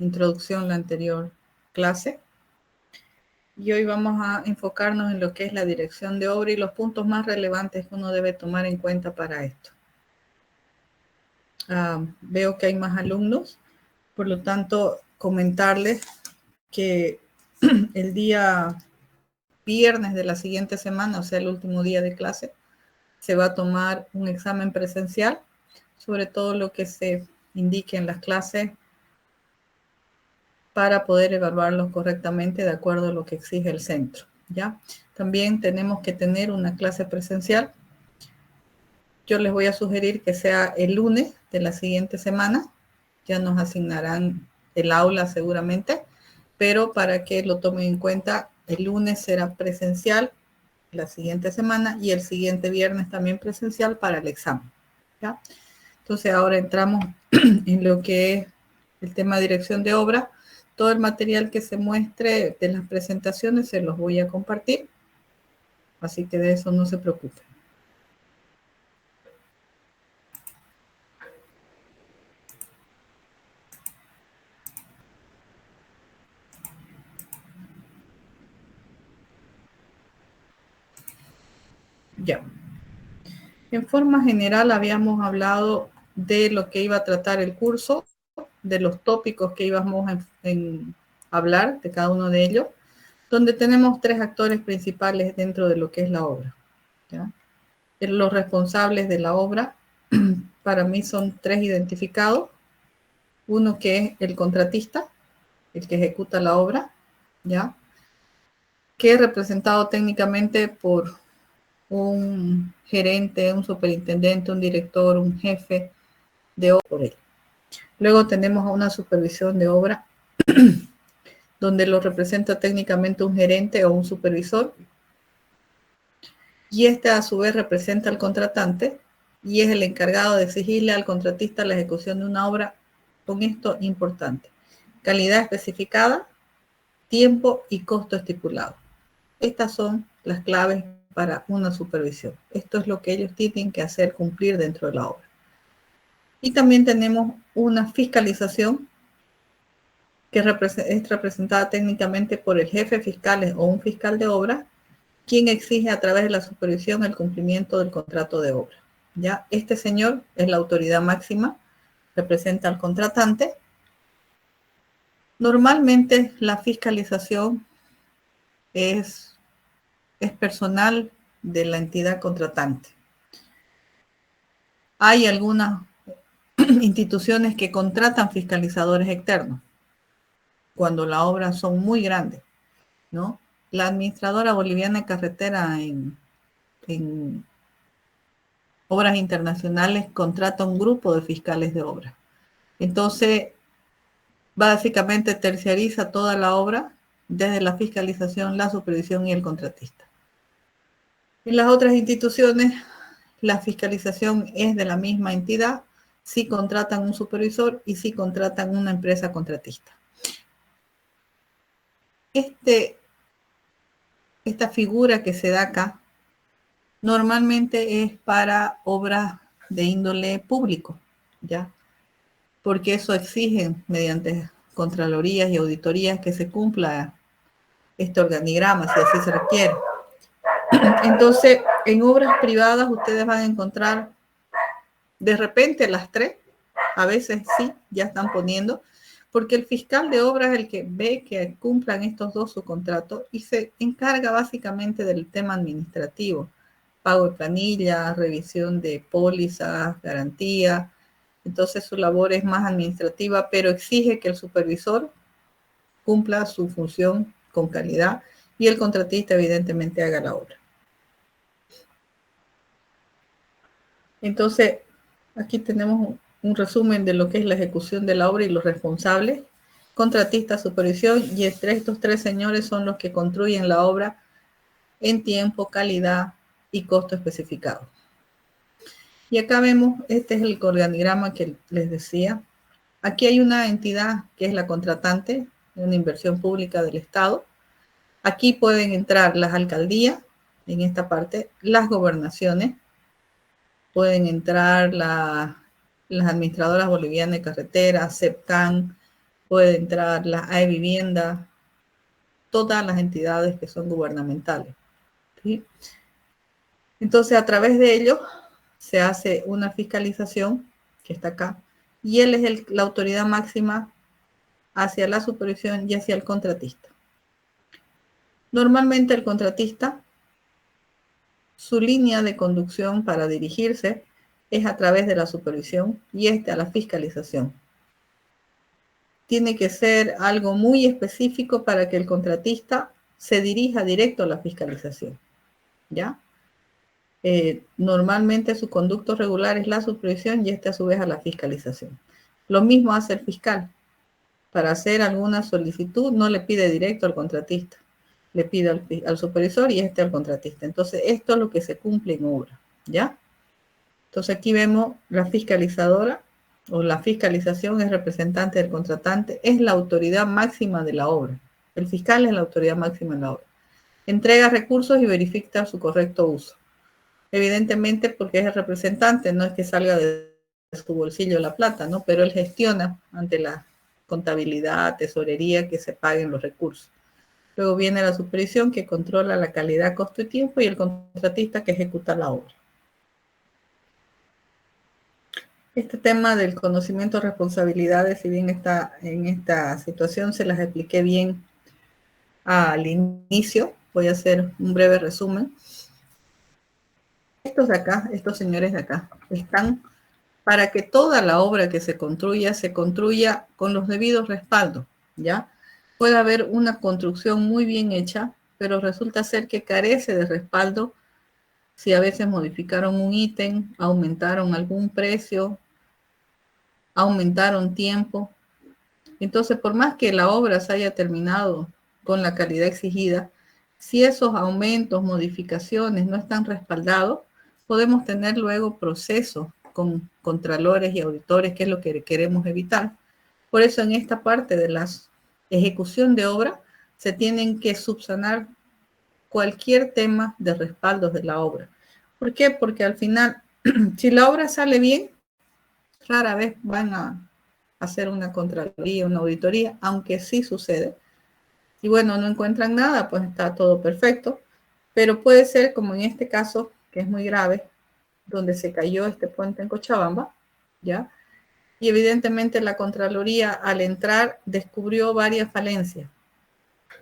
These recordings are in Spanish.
introducción la anterior clase. Y hoy vamos a enfocarnos en lo que es la dirección de obra y los puntos más relevantes que uno debe tomar en cuenta para esto. Veo que hay más alumnos, por lo tanto, comentarles que el día viernes de la siguiente semana, o sea, el último día de clase, se va a tomar un examen presencial sobre todo lo que se indique en las clases para poder evaluarlos correctamente de acuerdo a lo que exige el centro, ¿ya? También tenemos que tener una clase presencial. Yo les voy a sugerir que sea el lunes de la siguiente semana. Ya nos asignarán el aula seguramente, pero para que lo tomen en cuenta, el lunes será presencial la siguiente semana y el siguiente viernes también presencial para el examen, ¿ya? Entonces ahora entramos en lo que es el tema de dirección de obra. Todo el material que se muestre de las presentaciones se los voy a compartir, así que de eso no se preocupen. Ya. En forma general habíamos hablado de lo que iba a tratar el curso, de los tópicos que íbamos a hablar de cada uno de ellos, donde tenemos tres actores principales dentro de lo que es la obra, ¿ya? Los responsables de la obra, para mí son tres identificados. Uno que es el contratista, el que ejecuta la obra, ¿ya? Que es representado técnicamente por un gerente, un superintendente, un director, un jefe de obra por él. Luego tenemos a una supervisión de obra, donde lo representa técnicamente un gerente o un supervisor, y este a su vez representa al contratante y es el encargado de exigirle al contratista la ejecución de una obra con esto importante: calidad especificada, tiempo y costo estipulado. Estas son las claves para una supervisión. Esto es lo que ellos tienen que hacer cumplir dentro de la obra. Y también tenemos una fiscalización que es representada técnicamente por el jefe fiscal o un fiscal de obra, quien exige a través de la supervisión el cumplimiento del contrato de obra. ¿Ya? Este señor es la autoridad máxima, representa al contratante. Normalmente la fiscalización es personal de la entidad contratante. Hay algunas instituciones que contratan fiscalizadores externos cuando las obras son muy grandes, ¿no? La Administradora Boliviana de Carretera en obras internacionales contrata un grupo de fiscales de obra. Entonces, básicamente terciariza toda la obra desde la fiscalización, la supervisión y el contratista. En las otras instituciones, la fiscalización es de la misma entidad, si contratan un supervisor y si contratan una empresa contratista. Esta figura que se da acá normalmente es para obras de índole público, ¿ya? Porque eso exige mediante contralorías y auditorías que se cumpla este organigrama, si así se requiere. Entonces, en obras privadas ustedes van a encontrar de repente las tres, a veces sí, ya están poniendo, porque el fiscal de obras es el que ve que cumplan estos dos subcontratos y se encarga básicamente del tema administrativo: pago de planilla, revisión de pólizas, garantía. Entonces su labor es más administrativa, pero exige que el supervisor cumpla su función con calidad y el contratista evidentemente haga la obra. Entonces, aquí tenemos un resumen de lo que es la ejecución de la obra y los responsables: contratista, supervisión, y estos tres señores son los que construyen la obra en tiempo, calidad y costo especificado. Y acá vemos, este es el organigrama que les decía. Aquí hay una entidad que es la contratante, una inversión pública del Estado. Aquí pueden entrar las alcaldías, en esta parte, las gobernaciones, pueden entrar las administradoras bolivianas de carretera, CEPCAN, puede entrar la Vivienda, todas las entidades que son gubernamentales, ¿sí? Entonces, a través de ello se hace una fiscalización, que está acá, y él es la autoridad máxima hacia la supervisión y hacia el contratista. Normalmente el contratista, su línea de conducción para dirigirse es a través de la supervisión y a la fiscalización. Tiene que ser algo muy específico para que el contratista se dirija directo a la fiscalización, ¿ya? Normalmente su conducto regular es la supervisión y a su vez a la fiscalización. Lo mismo hace el fiscal. Para hacer alguna solicitud no le pide directo al contratista, le pide al supervisor y al contratista. Entonces, esto es lo que se cumple en obra, ¿ya? Entonces, aquí vemos la fiscalizadora o la fiscalización es representante del contratante, es la autoridad máxima de la obra. El fiscal es la autoridad máxima de la obra. Entrega recursos y verifica su correcto uso. Evidentemente porque es el representante, no es que salga de su bolsillo la plata, ¿no? Pero él gestiona ante la contabilidad, tesorería, que se paguen los recursos. Luego viene la supervisión que controla la calidad, costo y tiempo y el contratista que ejecuta la obra. Este tema del conocimiento de responsabilidades, si bien está en esta situación, se las expliqué bien al inicio. Voy a hacer un breve resumen. Estos de acá, estos señores de acá, están para que toda la obra que se construya con los debidos respaldos, ¿ya? Puede haber una construcción muy bien hecha, pero resulta ser que carece de respaldo si a veces modificaron un ítem, aumentaron algún precio, aumentaron tiempo. Entonces, por más que la obra se haya terminado con la calidad exigida, si esos aumentos, modificaciones no están respaldados, podemos tener luego procesos con contralores y auditores, que es lo que queremos evitar. Por eso en esta parte de la ejecución de obra se tienen que subsanar cualquier tema de respaldos de la obra. ¿Por qué? Porque al final, si la obra sale bien, rara vez van a hacer una contraloría, una auditoría, aunque sí sucede. Y bueno, no encuentran nada, pues está todo perfecto. Pero puede ser como en este caso, que es muy grave, donde se cayó este puente en Cochabamba, ¿ya? Y evidentemente la Contraloría al entrar descubrió varias falencias.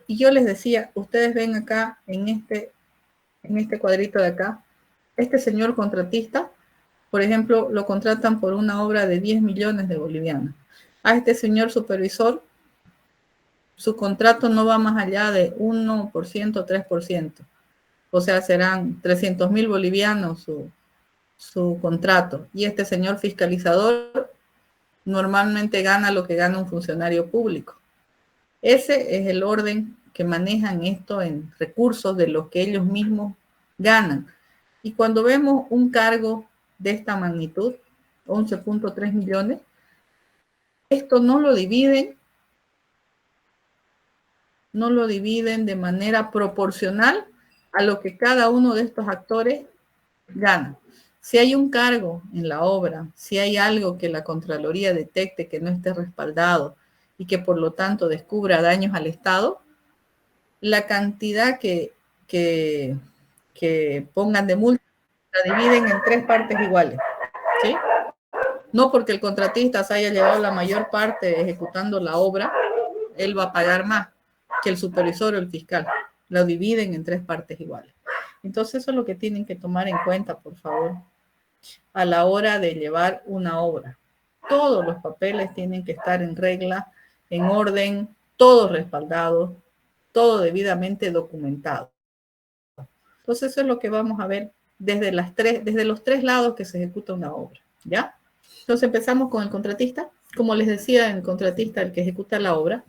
Y yo les decía, ustedes ven acá en este cuadrito de acá, este señor contratista, por ejemplo, lo contratan por una obra de 10 millones de bolivianos. A este señor supervisor, su contrato no va más allá de 1%, 3%. O sea, serán 300.000 bolivianos su contrato. Y este señor fiscalizador normalmente gana lo que gana un funcionario público. Ese es el orden que manejan esto en recursos de los que ellos mismos ganan. Y cuando vemos un cargo de esta magnitud, 11.3 millones, esto no lo dividen de manera proporcional a lo que cada uno de estos actores gana. Si hay un cargo en la obra, si hay algo que la Contraloría detecte que no esté respaldado y que por lo tanto descubra daños al Estado, la cantidad que pongan de multa la dividen en 3 partes iguales, ¿sí? No porque el contratista se haya llevado la mayor parte ejecutando la obra, él va a pagar más que el supervisor o el fiscal. Lo dividen en 3 partes iguales. Entonces eso es lo que tienen que tomar en cuenta, por favor, a la hora de llevar una obra. Todos los papeles tienen que estar en regla, en orden, todos respaldados, todo debidamente documentado. Entonces eso es lo que vamos a ver desde los 3 lados que se ejecuta una obra, ¿ya? Entonces empezamos con el contratista. Como les decía, el contratista, el que ejecuta la obra,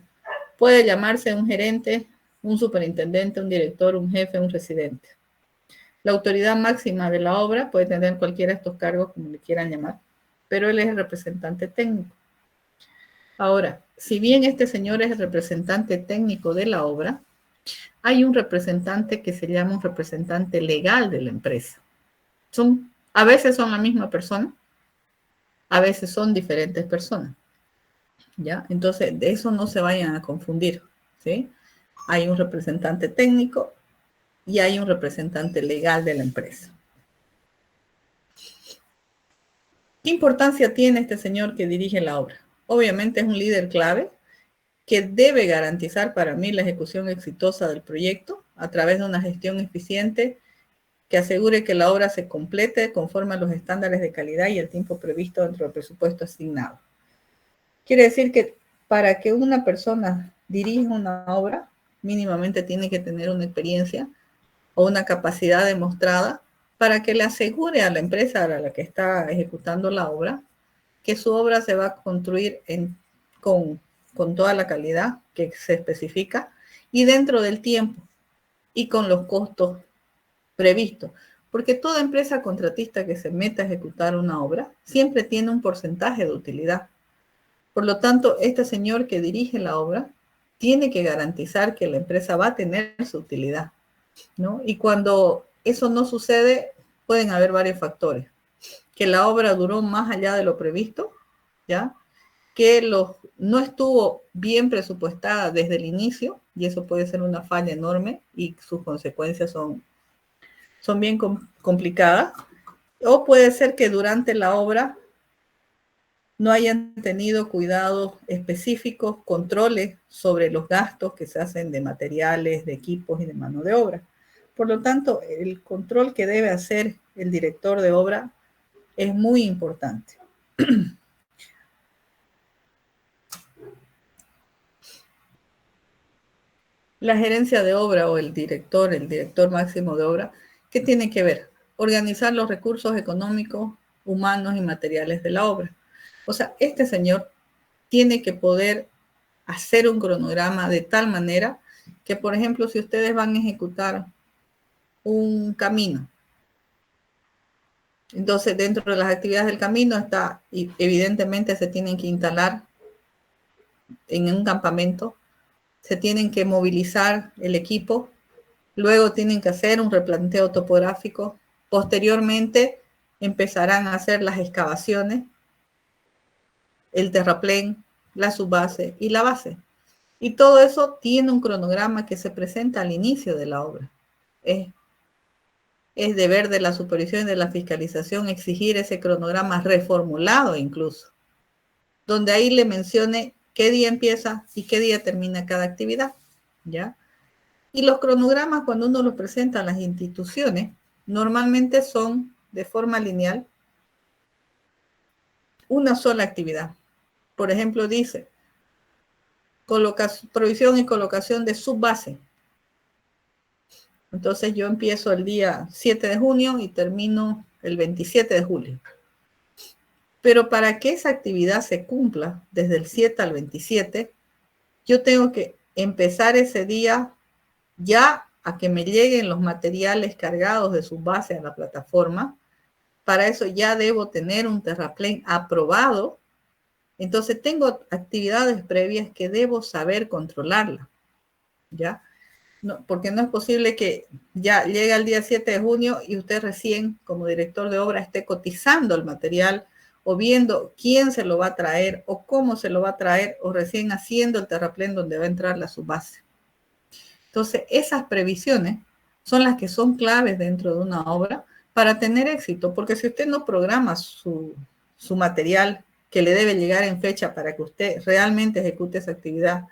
puede llamarse un gerente, un superintendente, un director, un jefe, un residente. La autoridad máxima de la obra puede tener cualquiera de estos cargos, como le quieran llamar, pero él es el representante técnico. Ahora, si bien este señor es el representante técnico de la obra, hay un representante que se llama un representante legal de la empresa. A veces son la misma persona, a veces son diferentes personas. ¿ya? Entonces, de eso no se vayan a confundir, ¿sí? Hay un representante técnico y hay un representante legal de la empresa. ¿Qué importancia tiene este señor que dirige la obra? Obviamente es un líder clave que debe garantizar para mí la ejecución exitosa del proyecto a través de una gestión eficiente que asegure que la obra se complete conforme a los estándares de calidad y el tiempo previsto dentro del presupuesto asignado. Quiere decir que para que una persona dirija una obra, mínimamente tiene que tener una experiencia o una capacidad demostrada para que le asegure a la empresa a la que está ejecutando la obra que su obra se va a construir con toda la calidad que se especifica y dentro del tiempo y con los costos previstos. Porque toda empresa contratista que se meta a ejecutar una obra siempre tiene un porcentaje de utilidad. Por lo tanto, este señor que dirige la obra tiene que garantizar que la empresa va a tener su utilidad, ¿no? Y cuando eso no sucede, pueden haber varios factores. Que la obra duró más allá de lo previsto, ¿ya? Que no estuvo bien presupuestada desde el inicio, y eso puede ser una falla enorme y sus consecuencias son bien complicadas. O puede ser que durante la obra no hayan tenido cuidados específicos, controles sobre los gastos que se hacen de materiales, de equipos y de mano de obra. Por lo tanto, el control que debe hacer el director de obra es muy importante. La gerencia de obra o el director máximo de obra, ¿qué tiene que ver? Organizar los recursos económicos, humanos y materiales de la obra. O sea, este señor tiene que poder hacer un cronograma de tal manera que, por ejemplo, si ustedes van a ejecutar un camino, entonces dentro de las actividades del camino está, y evidentemente se tienen que instalar en un campamento, se tienen que movilizar el equipo, luego tienen que hacer un replanteo topográfico, posteriormente empezarán a hacer las excavaciones, el terraplén, la subbase y la base. Y todo eso tiene un cronograma que se presenta al inicio de la obra. Es deber de la supervisión y de la fiscalización exigir ese cronograma reformulado incluso, donde ahí le mencione qué día empieza y qué día termina cada actividad, ¿ya? Y los cronogramas, cuando uno los presenta a las instituciones, normalmente son de forma lineal una sola actividad. Por ejemplo, dice provisión y colocación de subbase. Entonces yo empiezo el día 7 de junio y termino el 27 de julio. Pero para que esa actividad se cumpla desde el 7 al 27, yo tengo que empezar ese día ya a que me lleguen los materiales cargados de subbase a la plataforma. Para eso ya debo tener un terraplén aprobado. Entonces tengo actividades previas que debo saber controlarla, ¿ya? No, porque no es posible que ya llegue el día 7 de junio y usted recién, como director de obra, esté cotizando el material o viendo quién se lo va a traer o cómo se lo va a traer o recién haciendo el terraplén donde va a entrar la subbase. Entonces, esas previsiones son las que son claves dentro de una obra para tener éxito, porque si usted no programa su material que le debe llegar en fecha para que usted realmente ejecute esa actividad,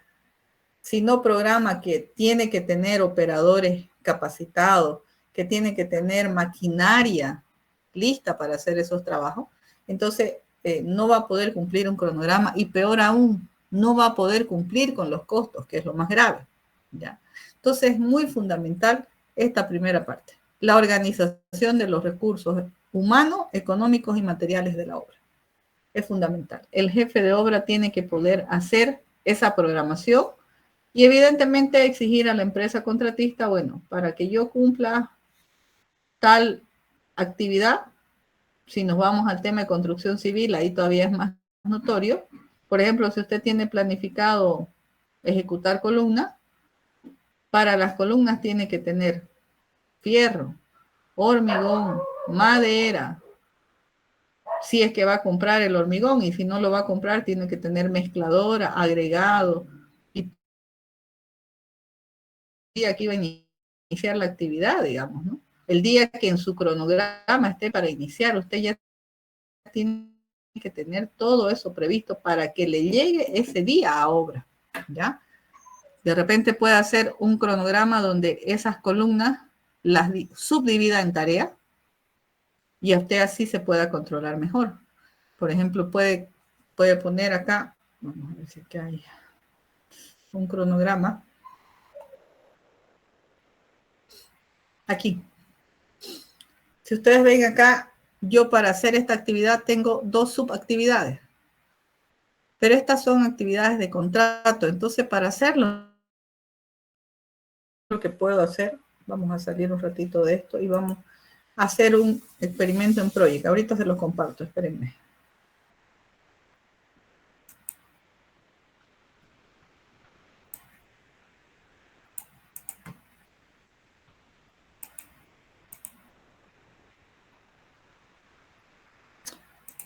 si no programa que tiene que tener operadores capacitados, que tiene que tener maquinaria lista para hacer esos trabajos, entonces no va a poder cumplir un cronograma y peor aún, no va a poder cumplir con los costos, que es lo más grave, ¿ya? Entonces es muy fundamental esta primera parte, la organización de los recursos humanos, económicos y materiales de la obra. Es fundamental. El jefe de obra tiene que poder hacer esa programación y evidentemente exigir a la empresa contratista, bueno, para que yo cumpla tal actividad, si nos vamos al tema de construcción civil, ahí todavía es más notorio. Por ejemplo, si usted tiene planificado ejecutar columnas, para las columnas tiene que tener fierro, hormigón, madera, si es que va a comprar el hormigón, y si no lo va a comprar, tiene que tener mezcladora, agregado, y aquí va a iniciar la actividad, digamos, ¿no? El día que en su cronograma esté para iniciar, usted ya tiene que tener todo eso previsto para que le llegue ese día a obra, ¿ya? De repente puede hacer un cronograma donde esas columnas las subdivida en tareas y a usted así se pueda controlar mejor. Por ejemplo, puede poner acá, vamos a ver si aquí hay un cronograma. Aquí. Si ustedes ven acá, yo para hacer esta actividad tengo 2 subactividades. Pero estas son actividades de contrato. Entonces, para hacerlo, lo que puedo hacer, vamos a salir un ratito de esto y vamos a hacer un experimento en Project. Ahorita se los comparto, espérenme.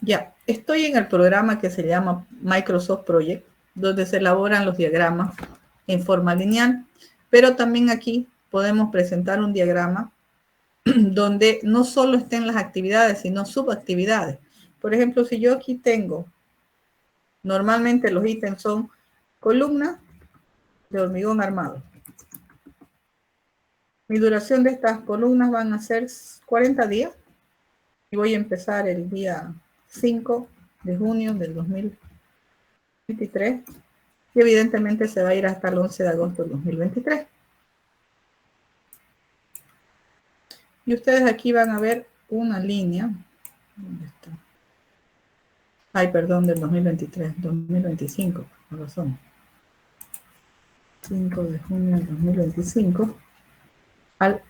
Ya, estoy en el programa que se llama Microsoft Project, donde se elaboran los diagramas en forma lineal, pero también aquí podemos presentar un diagrama donde no solo estén las actividades, sino subactividades. Por ejemplo, si yo aquí tengo, normalmente los ítems son columnas de hormigón armado. Mi duración de estas columnas van a ser 40 días y voy a empezar el día 5 de junio del 2023 y evidentemente se va a ir hasta el 11 de agosto del 2023. Y ustedes aquí van a ver una línea. ¿Dónde está? Ay, perdón, del 2023, 2025, por razón. 5 de junio del 2025 al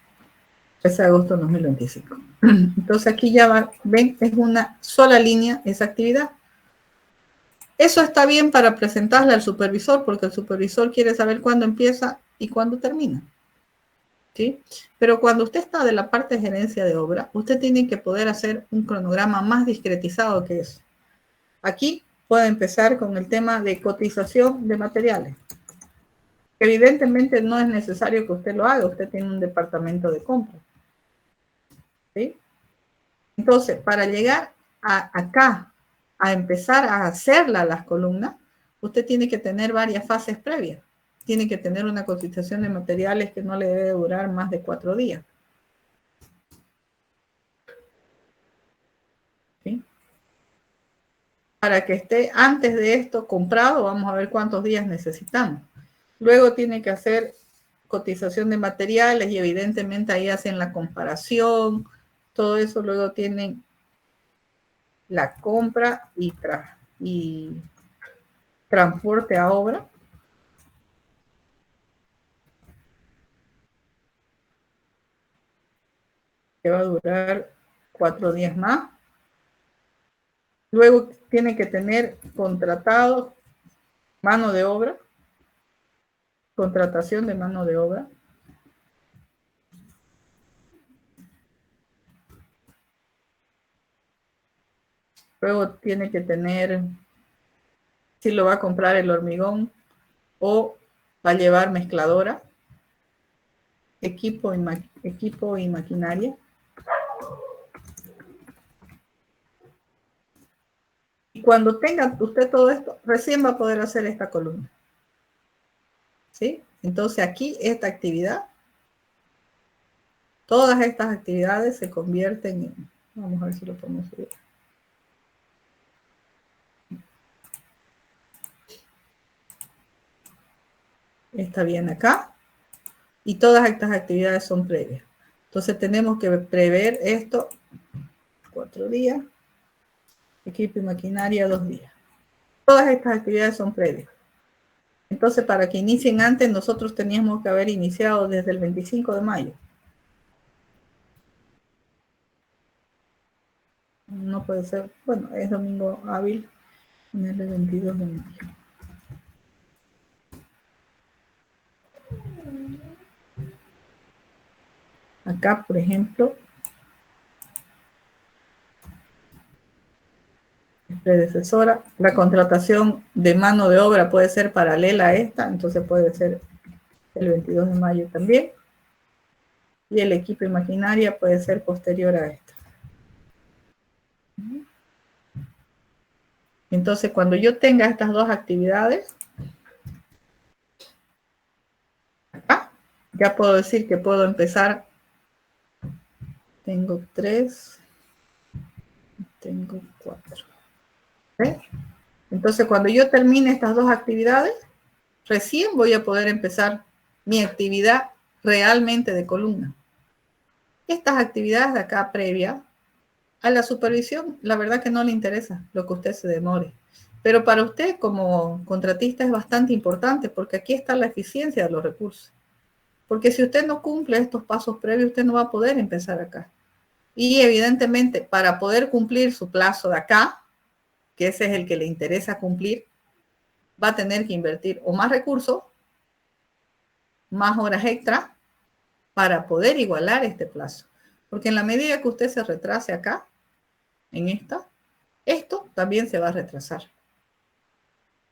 13 de agosto del 2025. Entonces aquí ya ven, es una sola línea esa actividad. Eso está bien para presentarle al supervisor, porque el supervisor quiere saber cuándo empieza y cuándo termina. ¿Sí? Pero cuando usted está de la parte de gerencia de obra, usted tiene que poder hacer un cronograma más discretizado que eso. Aquí puede empezar con el tema de cotización de materiales. Evidentemente no es necesario que usted lo haga, usted tiene un departamento de compra. ¿Sí? Entonces, para llegar acá, a empezar a hacerla las columnas, usted tiene que tener varias fases previas. Tiene que tener una cotización de materiales que no le debe durar más de 4 días. ¿Sí? Para que esté antes de esto comprado, vamos a ver cuántos días necesitamos. Luego tiene que hacer cotización de materiales y evidentemente ahí hacen la comparación, todo eso. Luego tienen la compra y transporte a obra. Que va a durar 4 días más. Luego tiene que tener contratado mano de obra, contratación de mano de obra. Luego tiene que tener, si lo va a comprar el hormigón o va a llevar mezcladora, equipo y maquinaria. Y cuando tenga usted todo esto, recién va a poder hacer esta columna. ¿Sí? Entonces aquí esta actividad, todas estas actividades se convierten en, vamos a ver si lo podemos subir. Está bien acá. Y todas estas actividades son previas. Entonces tenemos que prever esto 4 días, equipo y maquinaria 2 días. Todas estas actividades son previas. Entonces, para que inicien antes, nosotros teníamos que haber iniciado desde el 25 de mayo. No puede ser, bueno, es domingo hábil, en el 22 de mayo. Acá, por ejemplo, predecesora. La contratación de mano de obra puede ser paralela a esta, entonces puede ser el 22 de mayo también. Y el equipo y maquinaria puede ser posterior a esta. Entonces, cuando yo tenga estas dos actividades, acá, ya puedo decir que puedo empezar. Tengo 3, tengo 4. ¿Ves? Entonces, cuando yo termine estas dos actividades, recién voy a poder empezar mi actividad realmente de columna. Estas actividades de acá previa a la supervisión, la verdad que no le interesa lo que usted se demore. Pero para usted como contratista es bastante importante porque aquí está la eficiencia de los recursos. Porque si usted no cumple estos pasos previos, usted no va a poder empezar acá. Y evidentemente, para poder cumplir su plazo de acá, que ese es el que le interesa cumplir, va a tener que invertir o más recursos, más horas extra, para poder igualar este plazo. Porque en la medida que usted se retrase acá, en esta, esto también se va a retrasar.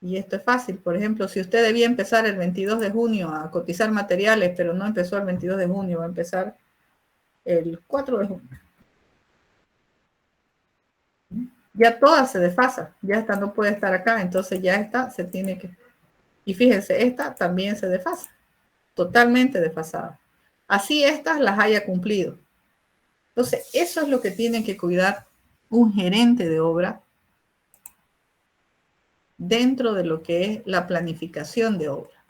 Y esto es fácil. Por ejemplo, si usted debía empezar el 22 de junio a cotizar materiales, pero no empezó el 22 de junio, va a empezar el 4 de junio. Ya toda se desfasa. Ya esta no puede estar acá, entonces ya esta se tiene que... Y fíjense, esta también se desfasa. Totalmente desfasada. Así estas las haya cumplido. Entonces, eso es lo que tiene que cuidar un gerente de obra dentro de lo que es la planificación de obra.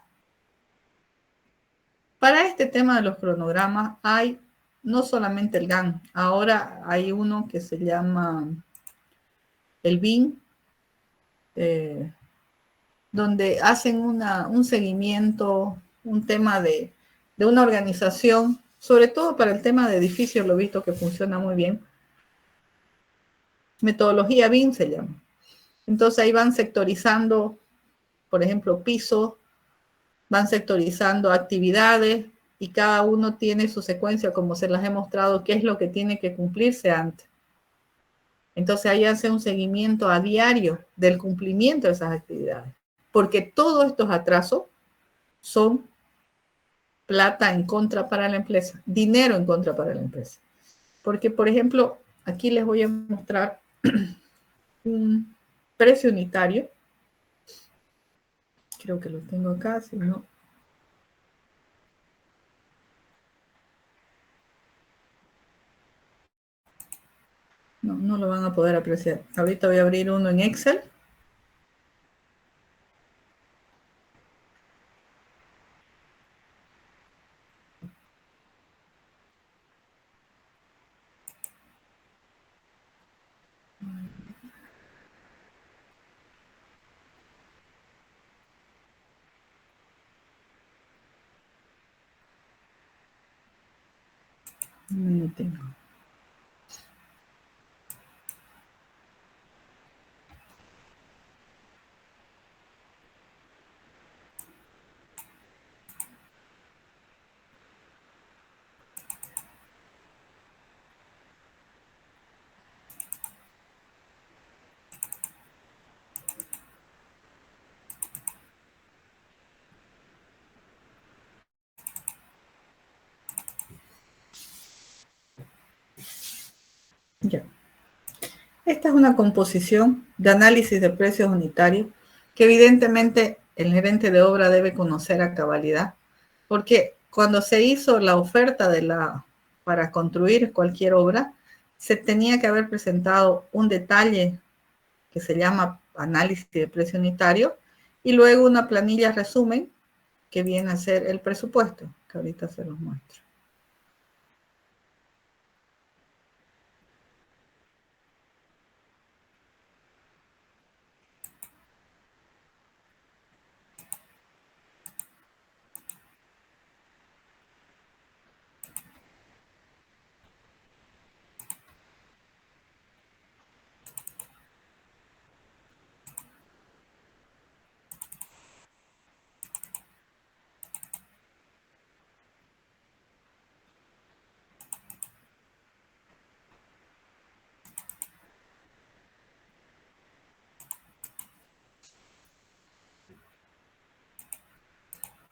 Para este tema de los cronogramas hay no solamente el GAN, ahora hay uno que se llama el BIM, donde hacen un seguimiento, un tema de una organización, sobre todo para el tema de edificios, lo he visto que funciona muy bien. Metodología BIM se llama. Entonces ahí van sectorizando, por ejemplo, pisos, van sectorizando actividades y cada uno tiene su secuencia, como se las he mostrado, qué es lo que tiene que cumplirse antes. Entonces ahí hace un seguimiento a diario del cumplimiento de esas actividades, porque todos estos atrasos son plata en contra para la empresa, dinero en contra para la empresa. Porque, por ejemplo, aquí les voy a mostrar un precio unitario. Creo que lo tengo acá, si no. No, no lo van a poder apreciar. Ahorita voy a abrir uno en Excel. No tengo. Ya. Esta es una composición de análisis de precios unitarios que evidentemente el gerente de obra debe conocer a cabalidad, porque cuando se hizo la oferta para construir cualquier obra, se tenía que haber presentado un detalle que se llama análisis de precio unitario y luego una planilla resumen que viene a ser el presupuesto, que ahorita se los muestro.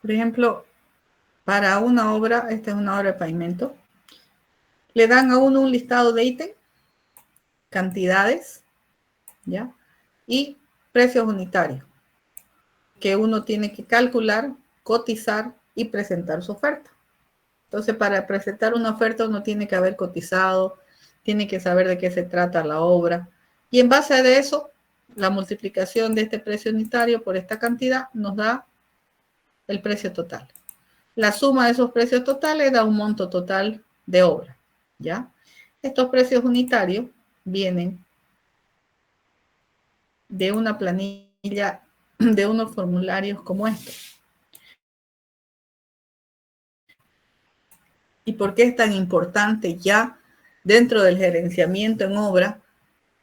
Por ejemplo, para una obra, esta es una obra de pavimento, le dan a uno un listado de ítems, cantidades, ¿ya? Y precios unitarios, que uno tiene que calcular, cotizar y presentar su oferta. Entonces, para presentar una oferta uno tiene que haber cotizado, tiene que saber de qué se trata la obra. Y en base a eso, la multiplicación de este precio unitario por esta cantidad nos da el precio total. La suma de esos precios totales da un monto total de obra, ¿ya? Estos precios unitarios vienen de una planilla, de unos formularios como estos. ¿Y por qué es tan importante ya dentro del gerenciamiento en obra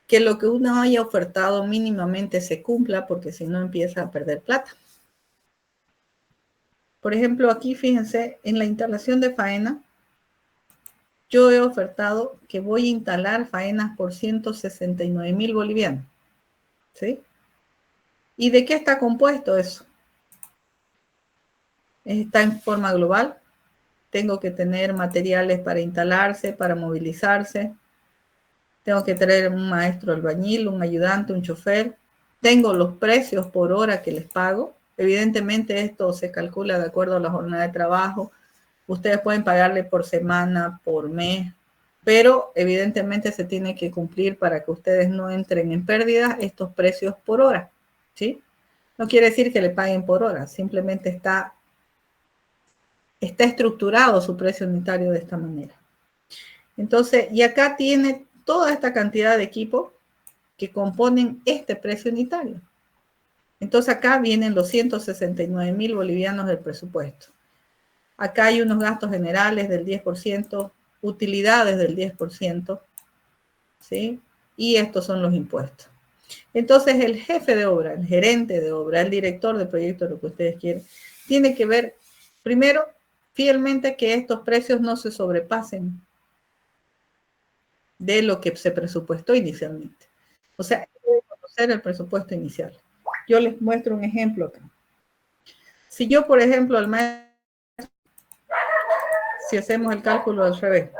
que lo que uno haya ofertado mínimamente se cumpla, porque si no empieza a perder plata? Por ejemplo, aquí fíjense, en la instalación de faena, yo he ofertado que voy a instalar faenas por 169.000 bolivianos, ¿sí? ¿Y de qué está compuesto eso? Está en forma global. Tengo que tener materiales para instalarse, para movilizarse. Tengo que traer un maestro albañil, un ayudante, un chofer. Tengo los precios por hora que les pago. Evidentemente esto se calcula de acuerdo a la jornada de trabajo. Ustedes pueden pagarle por semana, por mes, pero evidentemente se tiene que cumplir para que ustedes no entren en pérdidas estos precios por hora, ¿sí? No quiere decir que le paguen por hora, simplemente está estructurado su precio unitario de esta manera. Entonces, y acá tiene toda esta cantidad de equipos que componen este precio unitario. Entonces acá vienen los 169.000 bolivianos del presupuesto. Acá hay unos gastos generales del 10%, utilidades del 10%, ¿sí? Y estos son los impuestos. Entonces el jefe de obra, el gerente de obra, el director de proyecto, lo que ustedes quieren, tiene que ver, primero, fielmente que estos precios no se sobrepasen de lo que se presupuestó inicialmente. O sea, hay que conocer el presupuesto inicial. Yo les muestro un ejemplo acá. Si yo, por ejemplo, al maestro, si hacemos el cálculo al revés,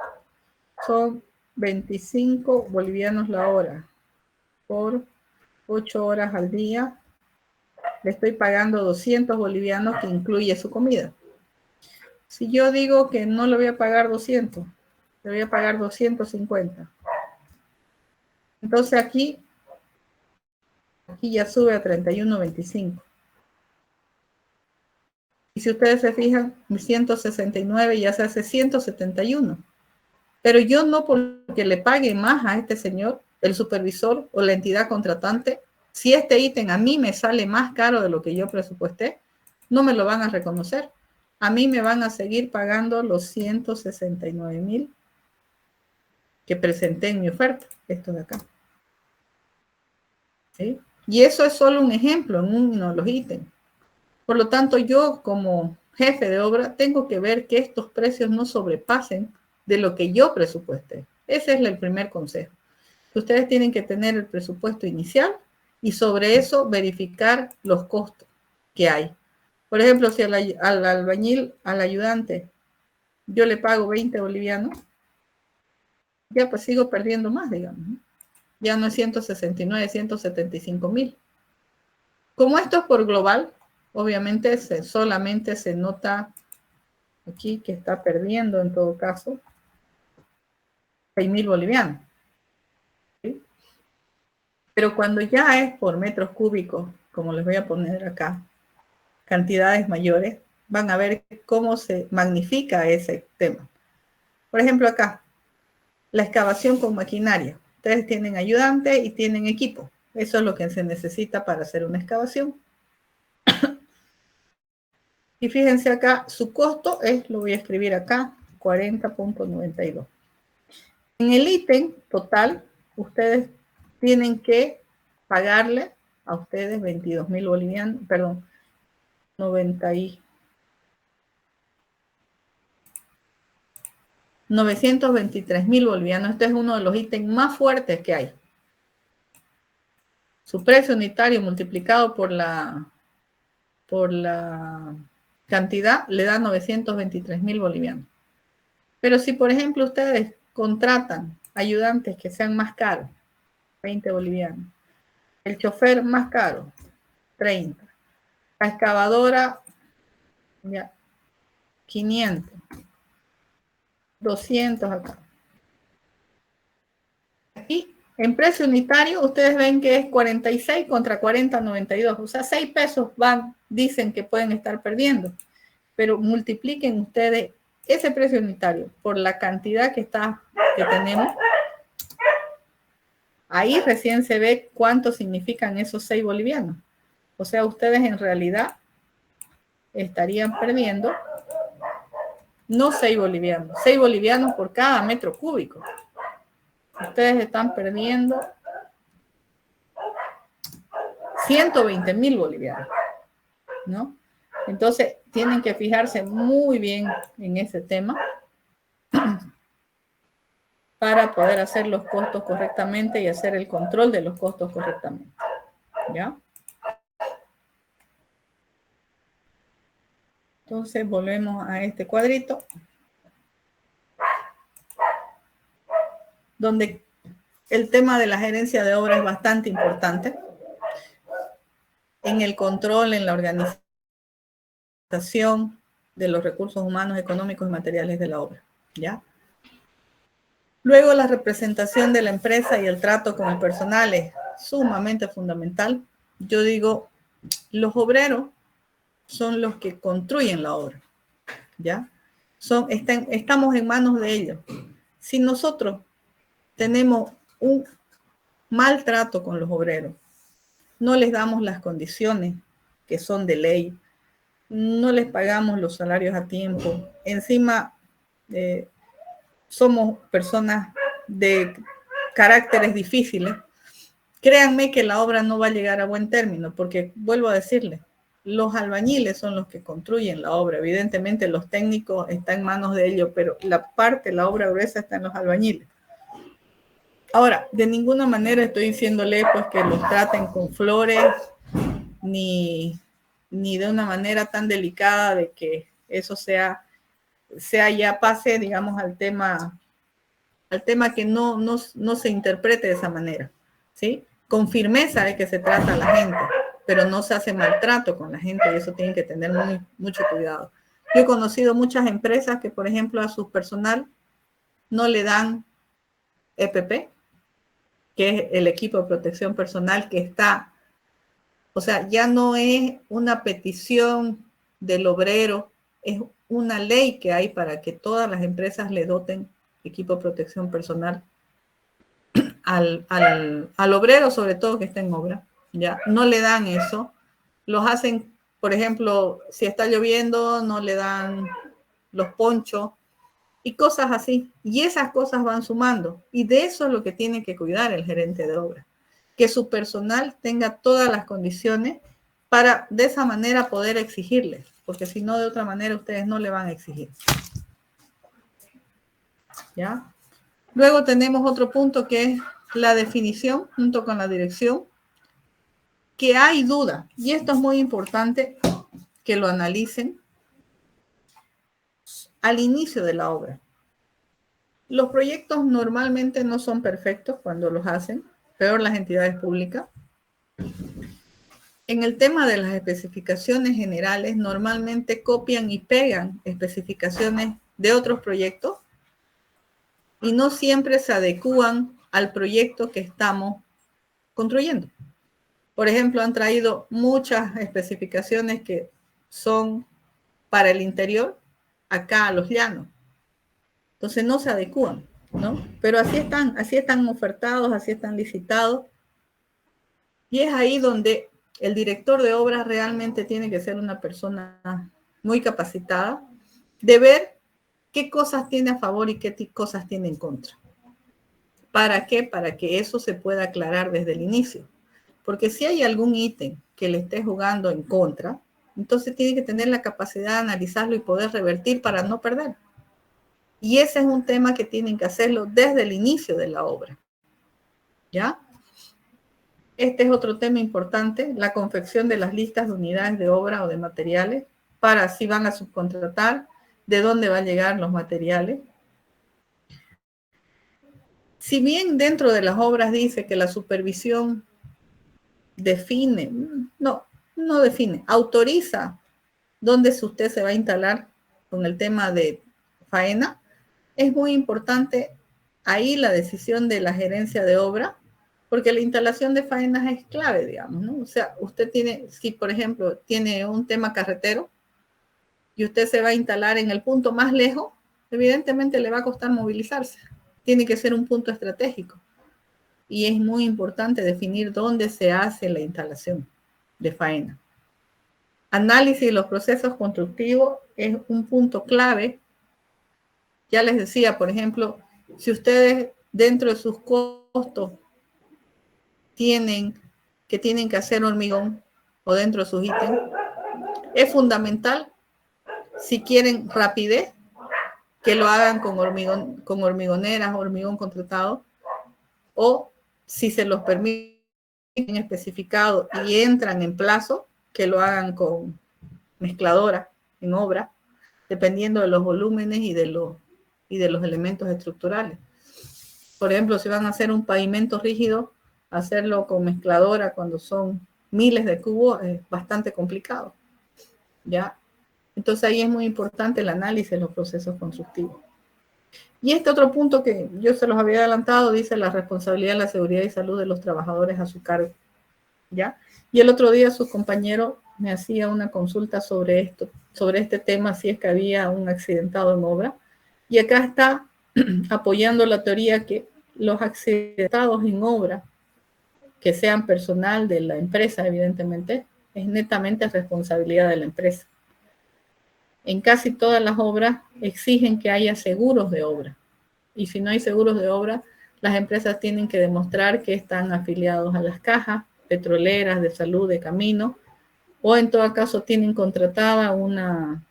son 25 bolivianos la hora por 8 horas al día, le estoy pagando 200 bolivianos que incluye su comida. Si yo digo que no le voy a pagar 200, le voy a pagar 250. Entonces aquí ya sube a 31.25. Y si ustedes se fijan, 169 ya se hace 171. Pero yo no porque le pague más a este señor, el supervisor o la entidad contratante, si este ítem a mí me sale más caro de lo que yo presupuesté, no me lo van a reconocer. A mí me van a seguir pagando los 169.000 que presenté en mi oferta, esto de acá. ¿Sí? Y eso es solo un ejemplo en uno de los ítems. Por lo tanto, yo como jefe de obra tengo que ver que estos precios no sobrepasen de lo que yo presupuesté. Ese es el primer consejo. Ustedes tienen que tener el presupuesto inicial y sobre eso verificar los costos que hay. Por ejemplo, si al albañil, al ayudante, yo le pago 20 bolivianos, ya pues sigo perdiendo más, digamos, ¿no? Ya no es 169, 175.000. Como esto es por global, obviamente solamente se nota aquí que está perdiendo en todo caso 6.000 bolivianos. ¿Sí? Pero cuando ya es por metros cúbicos, como les voy a poner acá, cantidades mayores, van a ver cómo se magnifica ese tema. Por ejemplo, acá, la excavación con maquinaria. Ustedes tienen ayudante y tienen equipo. Eso es lo que se necesita para hacer una excavación. Y fíjense acá, su costo es, lo voy a escribir acá, 40.92. En el ítem total, ustedes tienen que pagarle a ustedes 22.000 bolivianos, perdón, 923.000 bolivianos. Este es uno de los ítems más fuertes que hay. Su precio unitario multiplicado por la cantidad le da 923.000 bolivianos. Pero si, por ejemplo, ustedes contratan ayudantes que sean más caros, 20 bolivianos. El chofer más caro, 30. La excavadora, ya, 500. 200 acá. Aquí, en precio unitario, ustedes ven que es 46 contra 40,92. O sea, 6 pesos dicen que pueden estar perdiendo. Pero multipliquen ustedes ese precio unitario por la cantidad que tenemos. Ahí recién se ve cuánto significan esos 6 bolivianos. O sea, ustedes en realidad estarían perdiendo no 6 bolivianos, 6 bolivianos por cada metro cúbico. Ustedes están perdiendo 120.000 bolivianos, ¿no? Entonces, tienen que fijarse muy bien en ese tema para poder hacer los costos correctamente y hacer el control de los costos correctamente, ¿ya? Entonces, volvemos a este cuadrito, donde el tema de la gerencia de obra es bastante importante en el control, en la organización de los recursos humanos, económicos y materiales de la obra, ¿ya? Luego, la representación de la empresa y el trato con el personal es sumamente fundamental. Yo digo, los obreros son los que construyen la obra, ¿ya? Estamos en manos de ellos. Si nosotros tenemos un mal trato con los obreros, no les damos las condiciones que son de ley, no les pagamos los salarios a tiempo, encima somos personas de caracteres difíciles, créanme que la obra no va a llegar a buen término, porque vuelvo a decirles, los albañiles son los que construyen la obra. Evidentemente los técnicos están en manos de ellos, pero la obra gruesa está en los albañiles. Ahora, de ninguna manera estoy diciéndole pues que los traten con flores, ni de una manera tan delicada de que eso sea ya pase, digamos, al tema que no se interprete de esa manera, ¿sí? Con firmeza de que se trata a la gente, pero no se hace maltrato con la gente y eso tienen que tener mucho cuidado. Yo he conocido muchas empresas que, por ejemplo, a su personal no le dan EPP, que es el equipo de protección personal que está, o sea, ya no es una petición del obrero, es una ley que hay para que todas las empresas le doten equipo de protección personal al obrero, sobre todo que está en obra, ya no le dan eso, los hacen, por ejemplo, si está lloviendo, no le dan los ponchos y cosas así, y esas cosas van sumando, y de eso es lo que tiene que cuidar el gerente de obra, que su personal tenga todas las condiciones para de esa manera poder exigirles, porque si no, de otra manera ustedes no le van a exigir. ¿Ya? Luego tenemos otro punto que es la definición junto con la dirección, que hay duda, y esto es muy importante que lo analicen al inicio de la obra. Los proyectos normalmente no son perfectos cuando los hacen, peor las entidades públicas. En el tema de las especificaciones generales, normalmente copian y pegan especificaciones de otros proyectos y no siempre se adecúan al proyecto que estamos construyendo. Por ejemplo, han traído muchas especificaciones que son para el interior, acá a los llanos. Entonces no se adecúan, ¿no? Pero así están ofertados, así están licitados. Y es ahí donde el director de obras realmente tiene que ser una persona muy capacitada de ver qué cosas tiene a favor y qué cosas tiene en contra. ¿Para qué? Para que eso se pueda aclarar desde el inicio. Porque si hay algún ítem que le esté jugando en contra, entonces tiene que tener la capacidad de analizarlo y poder revertir para no perder. Y ese es un tema que tienen que hacerlo desde el inicio de la obra. ¿Ya? Este es otro tema importante, la confección de las listas de unidades de obra o de materiales. para si van a subcontratar, de dónde van a llegar los materiales. Si bien dentro de las obras dice que la supervisión define, no define, autoriza dónde usted se va a instalar con el tema de faena, es muy importante ahí la decisión de la gerencia de obra, porque la instalación de faenas es clave, digamos, ¿no? O sea, usted tiene, si por ejemplo tiene un tema carretero y usted se va a instalar en el punto más lejos, evidentemente le va a costar movilizarse. Tiene que ser un punto estratégico. Y es muy importante definir dónde se hace la instalación de faena. Análisis de los procesos constructivos es un punto clave. Ya les decía, por ejemplo, si ustedes dentro de sus costos tienen que hacer hormigón o dentro de sus ítems, es fundamental, si quieren rapidez, que lo hagan con hormigoneras, hormigón contratado, o si se los permiten especificado y entran en plazo, que lo hagan con mezcladora en obra, dependiendo de los volúmenes y de los elementos estructurales. Por ejemplo, si van a hacer un pavimento rígido, hacerlo con mezcladora cuando son miles de cubos es bastante complicado, ¿ya? Entonces ahí es muy importante el análisis de los procesos constructivos. Y este otro punto que yo se los había adelantado, dice la responsabilidad de la seguridad y salud de los trabajadores a su cargo, ¿ya? Y el otro día su compañero me hacía una consulta sobre esto, sobre este tema, si es que había un accidentado en obra. Y acá está apoyando la teoría que los accidentados en obra, que sean personal de la empresa, evidentemente, es netamente responsabilidad de la empresa. En casi todas las obras exigen que haya seguros de obra. Y si no hay seguros de obra, las empresas tienen que demostrar que están afiliados a las cajas petroleras de salud de camino, o en todo caso tienen contratado un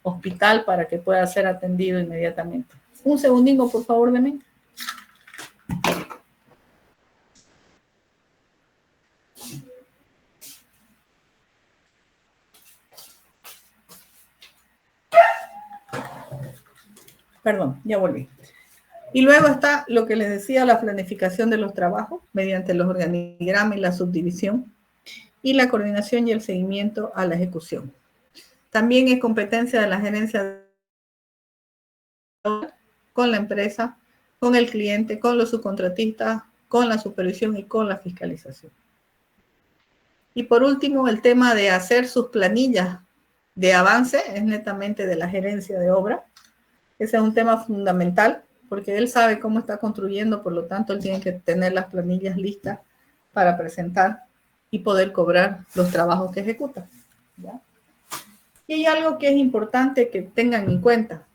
hospital para que pueda ser atendido inmediatamente. Un segundito, por favor, de mí. Perdón, ya volví. Y luego está lo que les decía, la planificación de los trabajos mediante los organigramas y la subdivisión, y la coordinación y el seguimiento a la ejecución. También es competencia de la gerencia con la empresa, con el cliente, con los subcontratistas, con la supervisión y con la fiscalización. Y por último, el tema de hacer sus planillas de avance es netamente de la gerencia de obra. Ese es un tema fundamental porque él sabe cómo está construyendo, por lo tanto, él tiene que tener las planillas listas para presentar y poder cobrar los trabajos que ejecuta, ¿ya? Y hay algo que es importante que tengan en cuenta.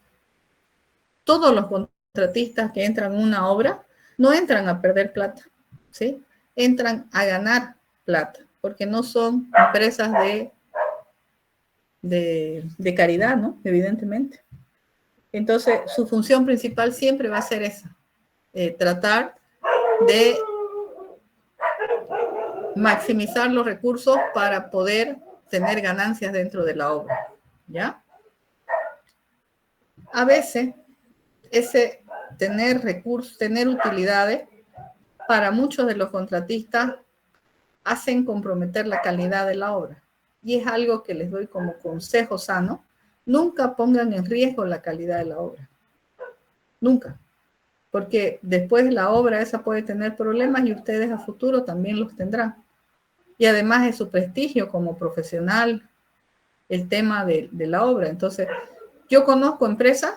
Todos los contratistas que entran en una obra no entran a perder plata, ¿sí? Entran a ganar plata, porque no son empresas de caridad, ¿no? Evidentemente. Entonces, su función principal siempre va a ser esa, tratar de maximizar los recursos para poder tener ganancias dentro de la obra, ¿ya? A veces, ese tener recursos, tener utilidades, para muchos de los contratistas hacen comprometer la calidad de la obra. Y es algo que les doy como consejo sano. Nunca pongan en riesgo la calidad de la obra. Nunca. Porque después la obra esa puede tener problemas y ustedes a futuro también los tendrán. Y además es su prestigio como profesional el tema de la obra. Entonces, yo conozco empresas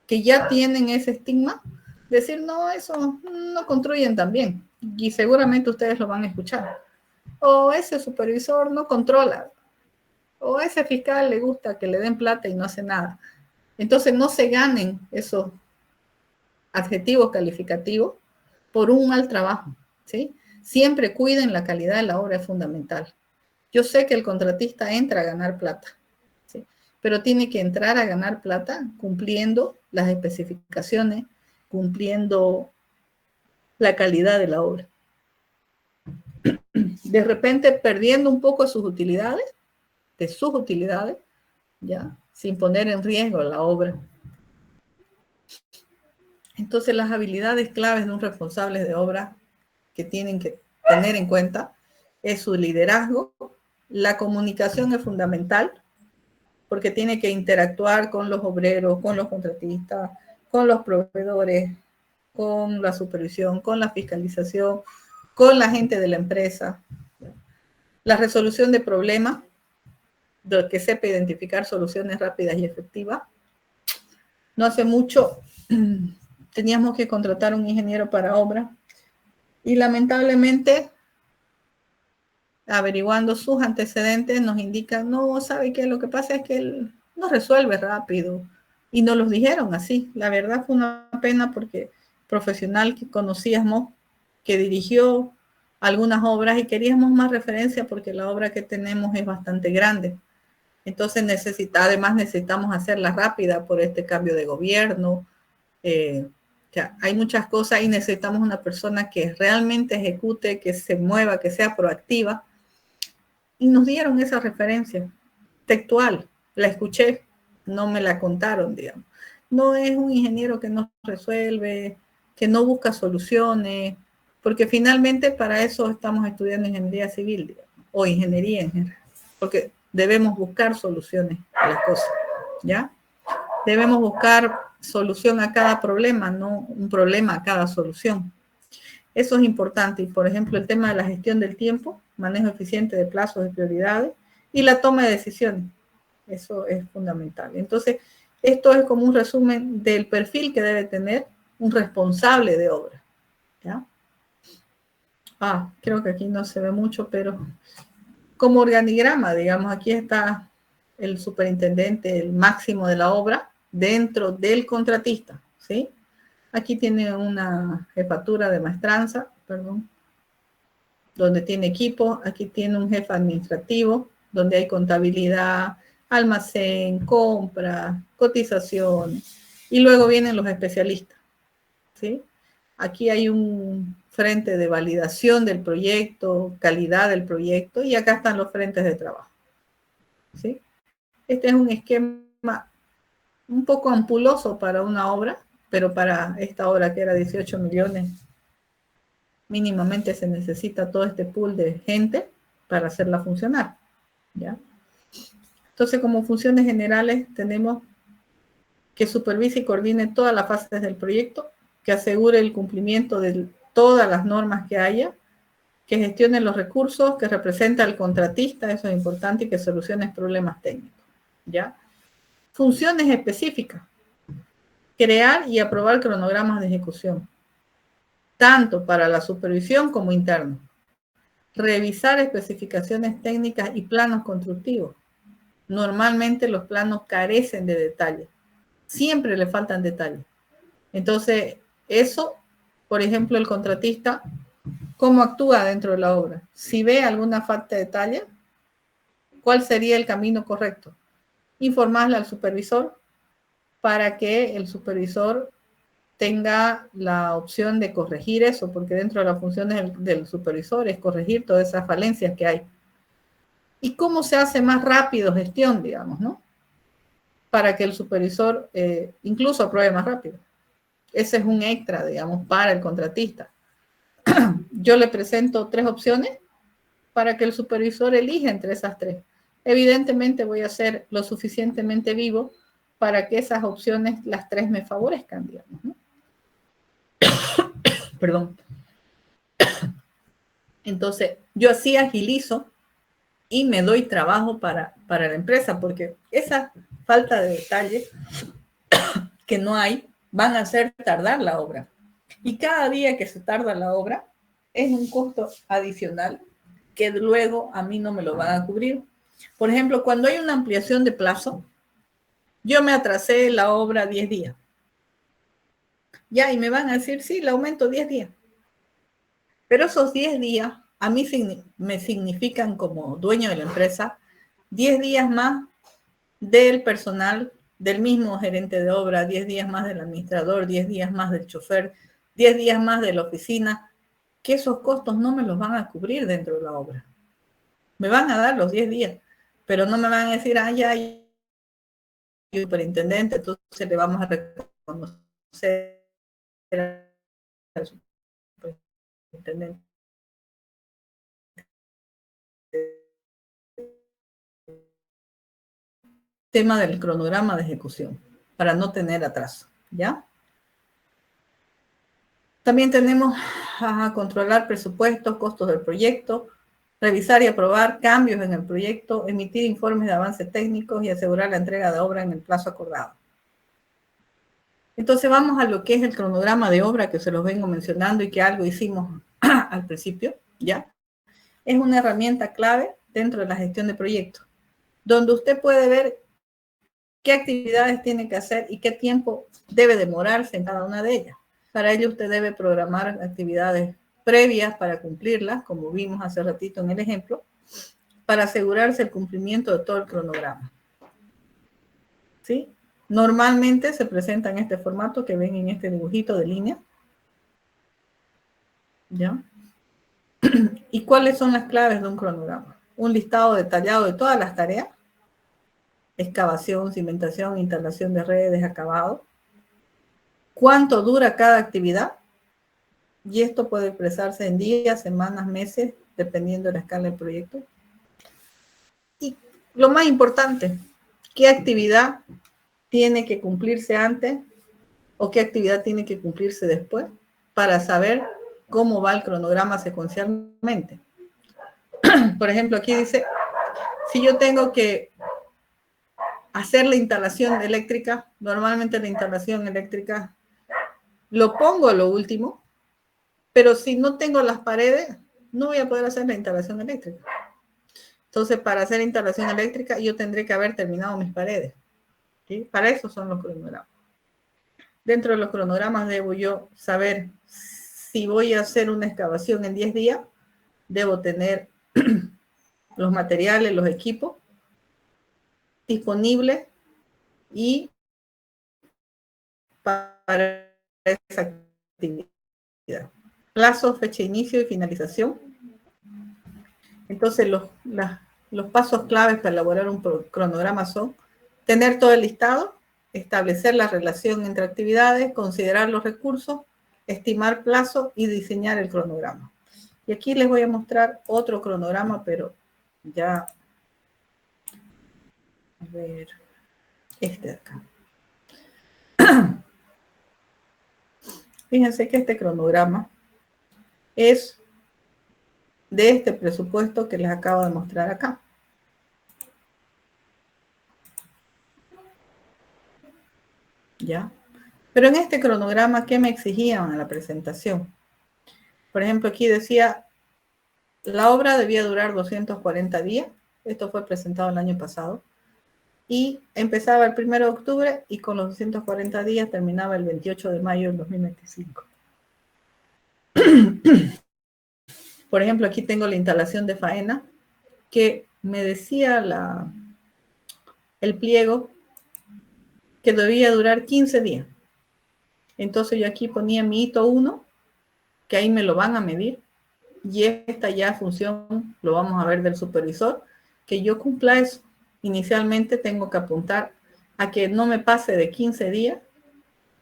que ya tienen ese estigma, decir, no, eso no construyen tan bien. Y seguramente ustedes lo van a escuchar. O ese supervisor no controla. O ese fiscal le gusta que le den plata y no hace nada. Entonces, no se ganen esos adjetivos calificativos por un mal trabajo, ¿sí? Siempre cuiden la calidad de la obra, es fundamental. Yo sé que el contratista entra a ganar plata, ¿sí? Pero tiene que entrar a ganar plata cumpliendo las especificaciones, cumpliendo la calidad de la obra. de repente perdiendo un poco de sus utilidades, ¿ya? Sin poner en riesgo la obra. Entonces, las habilidades claves de un responsable de obra que tienen que tener en cuenta es su liderazgo. La comunicación es fundamental porque tiene que interactuar con los obreros, con los contratistas, con los proveedores, con la supervisión, con la fiscalización, con la gente de la empresa. La resolución de problemas, de que sepa identificar soluciones rápidas y efectivas. No hace mucho teníamos que contratar un ingeniero para obra y lamentablemente, averiguando sus antecedentes, nos indican, no, ¿sabe qué? Lo que pasa es que él no resuelve rápido. Y nos los dijeron así. La verdad fue una pena porque profesional que conocíamos, que dirigió algunas obras y queríamos más referencia porque la obra que tenemos es bastante grande. Entonces además necesitamos hacerla rápida por este cambio de gobierno. Hay muchas cosas y necesitamos una persona que realmente ejecute, que se mueva, que sea proactiva. Y nos dieron esa referencia textual. La escuché, no me la contaron, digamos. No es un ingeniero que no resuelve, que no busca soluciones, porque finalmente para eso estamos estudiando ingeniería civil, digamos, o ingeniería en general, porque debemos buscar soluciones a las cosas, ¿ya? Debemos buscar solución a cada problema, no un problema a cada solución. Eso es importante. Y, por ejemplo, el tema de la gestión del tiempo, manejo eficiente de plazos, de prioridades y la toma de decisiones. Eso es fundamental. Entonces, esto es como un resumen del perfil que debe tener un responsable de obra, ¿ya? Creo que aquí no se ve mucho, pero como organigrama, digamos, aquí está el superintendente, el máximo de la obra, dentro del contratista, ¿sí? Aquí tiene una jefatura de maestranza, donde tiene equipo. Aquí tiene un jefe administrativo, donde hay contabilidad, almacén, compra, cotización, y luego vienen los especialistas, ¿sí? Aquí hay un frente de validación del proyecto, calidad del proyecto, y acá están los frentes de trabajo, ¿sí? Este es un esquema un poco ampuloso para una obra, pero para esta obra que era 18 millones, mínimamente se necesita todo este pool de gente para hacerla funcionar, ¿ya? Entonces, como funciones generales, tenemos que supervise y coordine todas las fases del proyecto, que asegure el cumplimiento de todas las normas que haya, que gestione los recursos, que represente al contratista, eso es importante, y que solucione problemas técnicos, ¿ya? Funciones específicas: crear y aprobar cronogramas de ejecución, tanto para la supervisión como interno. Revisar especificaciones técnicas y planos constructivos. Normalmente los planos carecen de detalles. Siempre le faltan detalles. Entonces, eso, por ejemplo, el contratista, ¿cómo actúa dentro de la obra? Si ve alguna falta de detalle, ¿cuál sería el camino correcto? Informarle al supervisor para que el supervisor tenga la opción de corregir eso, porque dentro de las funciones del supervisor es corregir todas esas falencias que hay. ¿Y cómo se hace más rápido gestión, digamos, ¿no? Para que el supervisor incluso apruebe más rápido. Ese es un extra, digamos, para el contratista. Yo le presento 3 opciones para que el supervisor elija entre esas 3. Evidentemente voy a ser lo suficientemente vivo para que esas opciones, las 3 me favorezcan, digamos, ¿no? Perdón. Entonces, yo así agilizo y me doy trabajo para la empresa, porque esa falta de detalle que no hay van a hacer tardar la obra. Y cada día que se tarda la obra es un costo adicional que luego a mí no me lo van a cubrir. Por ejemplo, cuando hay una ampliación de plazo, yo me atrasé la obra 10 días. Ya, y me van a decir, sí, le aumento 10 días. Pero esos 10 días a mí me significan, como dueño de la empresa, 10 días más del personal, del mismo gerente de obra, 10 días más del administrador, 10 días más del chofer, 10 días más de la oficina. que esos costos no me los van a cubrir dentro de la obra. Me van a dar los 10 días, pero no me van a decir, ah, ya, superintendente, entonces le vamos a reconocer al superintendente tema del cronograma de ejecución, para no tener atraso, ¿ya? También tenemos a controlar presupuestos, costos del proyecto, revisar y aprobar cambios en el proyecto, emitir informes de avance técnicos y asegurar la entrega de obra en el plazo acordado. Entonces vamos a lo que es el cronograma de obra que se los vengo mencionando y que algo hicimos al principio, ¿ya? Es una herramienta clave dentro de la gestión de proyectos, donde usted puede ver qué actividades tiene que hacer y qué tiempo debe demorarse en cada una de ellas. Para ello usted debe programar actividades previas para cumplirlas, como vimos hace ratito en el ejemplo, para asegurarse el cumplimiento de todo el cronograma. ¿Sí? Normalmente se presenta en este formato que ven en este dibujito de línea. ¿Ya? ¿Y cuáles son las claves de un cronograma? Un listado detallado de todas las tareas: excavación, cimentación, instalación de redes, acabado. ¿Cuánto dura cada actividad? Y esto puede expresarse en días, semanas, meses, dependiendo de la escala del proyecto. Y lo más importante, ¿qué actividad tiene que cumplirse antes o qué actividad tiene que cumplirse después para saber cómo va el cronograma secuencialmente? Por ejemplo, aquí dice, si yo tengo que hacer la instalación eléctrica, normalmente la instalación eléctrica lo pongo a lo último, pero si no tengo las paredes, no voy a poder hacer la instalación eléctrica. Entonces, para hacer instalación eléctrica, yo tendré que haber terminado mis paredes. ¿Sí? Para eso son los cronogramas. Dentro de los cronogramas debo yo saber si voy a hacer una excavación en 10 días, debo tener los materiales, los equipos disponibles y para esa actividad. Plazo, fecha de inicio y finalización. Entonces, los pasos claves para elaborar un cronograma son tener todo el listado, establecer la relación entre actividades, considerar los recursos, estimar plazo y diseñar el cronograma. Y aquí les voy a mostrar otro cronograma, pero ya, a ver, este de acá. Fíjense que este cronograma es de este presupuesto que les acabo de mostrar acá. ¿Ya? Pero en este cronograma, ¿qué me exigían en la presentación? Por ejemplo, aquí decía, la obra debía durar 240 días. Esto fue presentado el año pasado. Y empezaba el 1 de octubre y con los 240 días terminaba el 28 de mayo del 2025. Por ejemplo, aquí tengo la instalación de faena, que me decía el pliego que debía durar 15 días. Entonces yo aquí ponía mi hito 1, que ahí me lo van a medir, y esta ya función lo vamos a ver del supervisor, que yo cumpla eso. Inicialmente tengo que apuntar a que no me pase de 15 días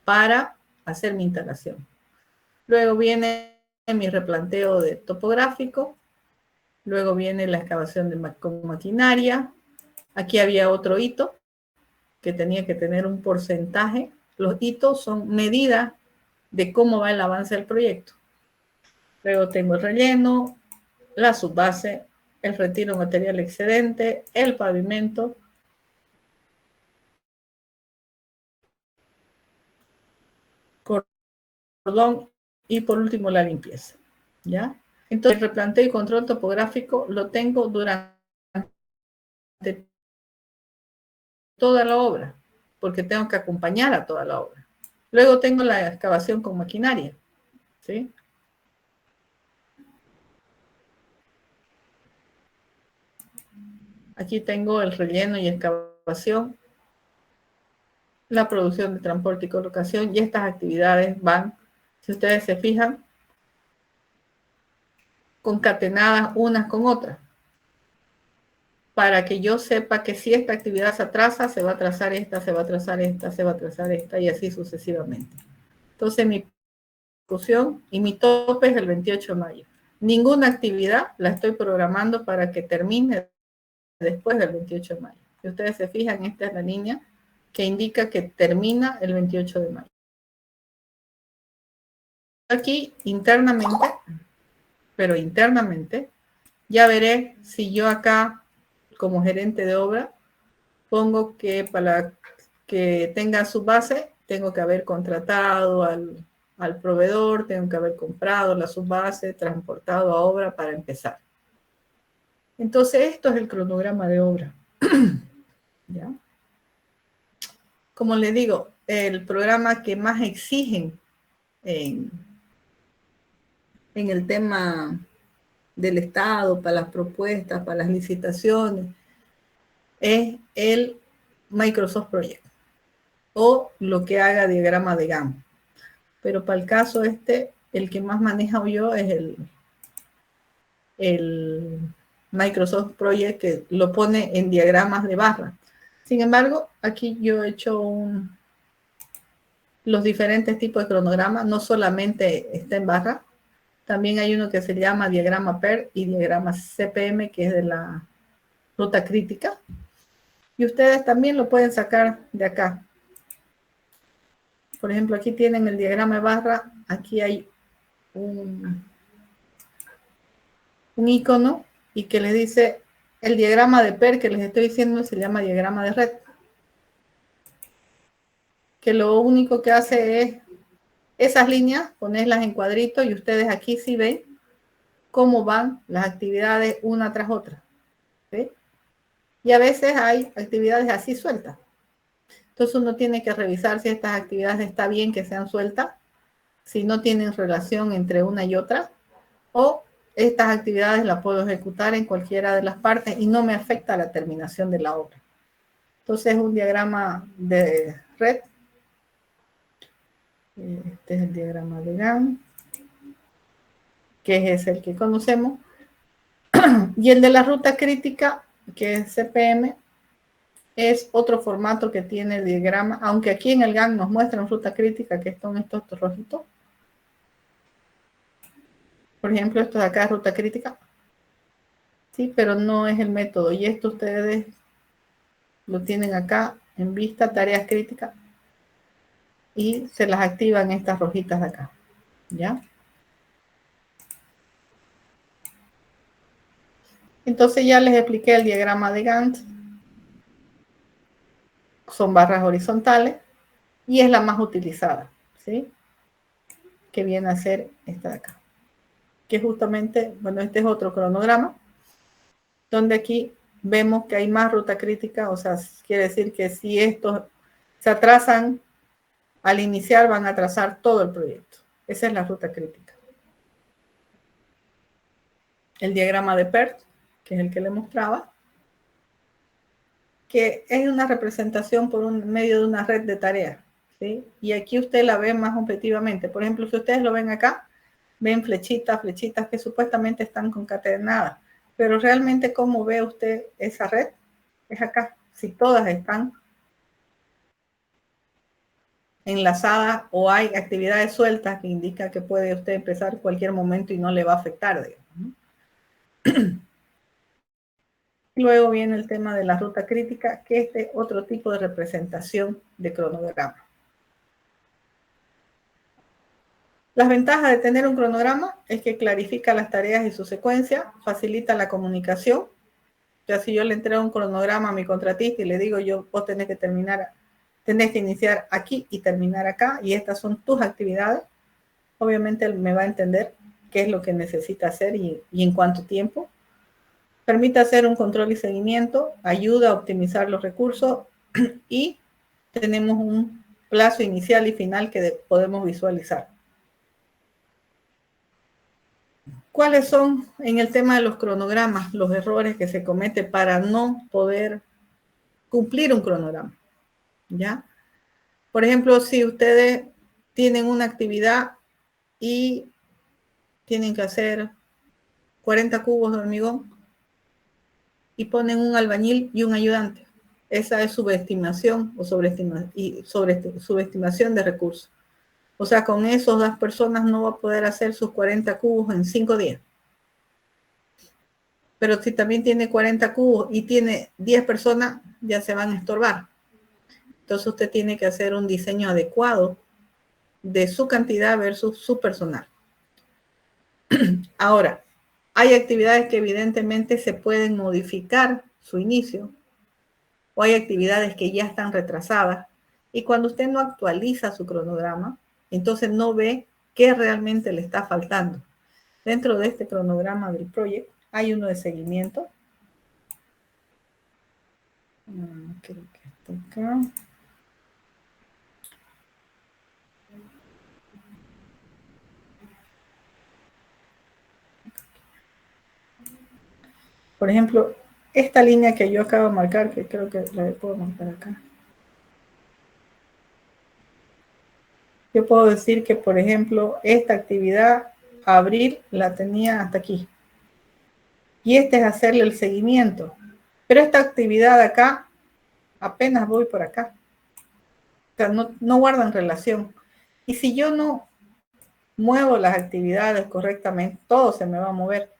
para hacer mi instalación. Luego viene mi replanteo de topográfico, luego viene la excavación con maquinaria. Aquí había otro hito que tenía que tener un porcentaje. Los hitos son medidas de cómo va el avance del proyecto. Luego tengo el relleno, la subbase, el retiro material excedente, el pavimento, cordón y por último la limpieza. ¿Ya? Entonces el replanteo y control topográfico lo tengo durante toda la obra, porque tengo que acompañar a toda la obra. Luego tengo la excavación con maquinaria. ¿Sí? Aquí tengo el relleno y excavación, la producción de transporte y colocación, y estas actividades van, si ustedes se fijan, concatenadas unas con otras, para que yo sepa que si esta actividad se atrasa, se va a atrasar esta, se va a atrasar esta, se va a atrasar esta, y así sucesivamente. Entonces mi ejecución y mi tope es el 28 de mayo. Ninguna actividad la estoy programando para que termine después del 28 de mayo. Si ustedes se fijan, esta es la línea que indica que termina el 28 de mayo. Aquí internamente, pero internamente, ya veré si yo acá, como gerente de obra, pongo que para que tenga su base, tengo que haber contratado al proveedor, tengo que haber comprado la subbase, transportado a obra para empezar. Entonces, esto es el cronograma de obra. ¿Ya? Como les digo, el programa que más exigen en el tema del Estado, para las propuestas, para las licitaciones, es el Microsoft Project o lo que haga diagrama de Gantt. Pero para el caso este, el que más manejo yo es el Microsoft Project, que lo pone en diagramas de barra. Sin embargo, aquí yo he hecho los diferentes tipos de cronogramas, no solamente está en barra, también hay uno que se llama diagrama PER y diagrama CPM, que es de la ruta crítica. Y ustedes también lo pueden sacar de acá. Por ejemplo, aquí tienen el diagrama de barra, aquí hay un icono y que les dice el diagrama de PER que les estoy diciendo se llama diagrama de red. Que lo único que hace es esas líneas, ponerlas en cuadrito y ustedes aquí sí ven cómo van las actividades una tras otra. ¿Sí? Y a veces hay actividades así sueltas. Entonces uno tiene que revisar si estas actividades está bien que sean sueltas, si no tienen relación entre una y otra, o estas actividades las puedo ejecutar en cualquiera de las partes y no me afecta la terminación de la obra. Entonces es un diagrama de red. Este es el diagrama de Gantt, que es el que conocemos. Y el de la ruta crítica, que es CPM, es otro formato que tiene el diagrama, aunque aquí en el Gantt nos muestran ruta crítica, que son estos rojitos. Por ejemplo, esto de acá es ruta crítica. Sí, pero no es el método. Y esto ustedes lo tienen acá en vista, tareas críticas. Y se las activan estas rojitas de acá. ¿Ya? Entonces ya les expliqué el diagrama de Gantt. Son barras horizontales y es la más utilizada, ¿sí? Que viene a ser esta de acá. Que justamente, bueno, este es otro cronograma, donde aquí vemos que hay más ruta crítica, o sea, quiere decir que si estos se atrasan al iniciar, van a atrasar todo el proyecto. Esa es la ruta crítica. El diagrama de PERT, que es el que le mostraba, que es una representación por medio de una red de tareas, ¿sí? Y aquí usted la ve más objetivamente. Por ejemplo, si ustedes lo ven acá, ven flechitas que supuestamente están concatenadas, pero realmente cómo ve usted esa red es acá, si todas están enlazadas o hay actividades sueltas que indica que puede usted empezar cualquier momento y no le va a afectar, digamos, ¿no? Luego viene el tema de la ruta crítica, que es de otro tipo de representación de cronograma. Las ventajas de tener un cronograma es que clarifica las tareas y su secuencia, facilita la comunicación. Ya si yo le entrego un cronograma a mi contratista y le digo, vos tenés que iniciar aquí y terminar acá, y estas son tus actividades, obviamente él me va a entender qué es lo que necesita hacer y en cuánto tiempo. Permite hacer un control y seguimiento, ayuda a optimizar los recursos y tenemos un plazo inicial y final que podemos visualizar. ¿Cuáles son en el tema de los cronogramas los errores que se cometen para no poder cumplir un cronograma? ¿Ya? Por ejemplo, si ustedes tienen una actividad y tienen que hacer 40 cubos de hormigón y ponen un albañil y un ayudante. Esa es subestimación o subestimación de recursos. O sea, con esos 2 personas no va a poder hacer sus 40 cubos en 5 días. Pero si también tiene 40 cubos y tiene 10 personas, ya se van a estorbar. Entonces usted tiene que hacer un diseño adecuado de su cantidad versus su personal. Ahora, hay actividades que evidentemente se pueden modificar su inicio, o hay actividades que ya están retrasadas, y cuando usted no actualiza su cronograma, entonces no ve qué realmente le está faltando. Dentro de este cronograma del proyecto hay uno de seguimiento. Creo que está acá. Por ejemplo, esta línea que yo acabo de marcar, que creo que la puedo marcar acá. Yo puedo decir que, por ejemplo, esta actividad, abril, la tenía hasta aquí. Y este es hacerle el seguimiento. Pero esta actividad de acá, apenas voy por acá. O sea, no guardan relación. Y si yo no muevo las actividades correctamente, todo se me va a mover.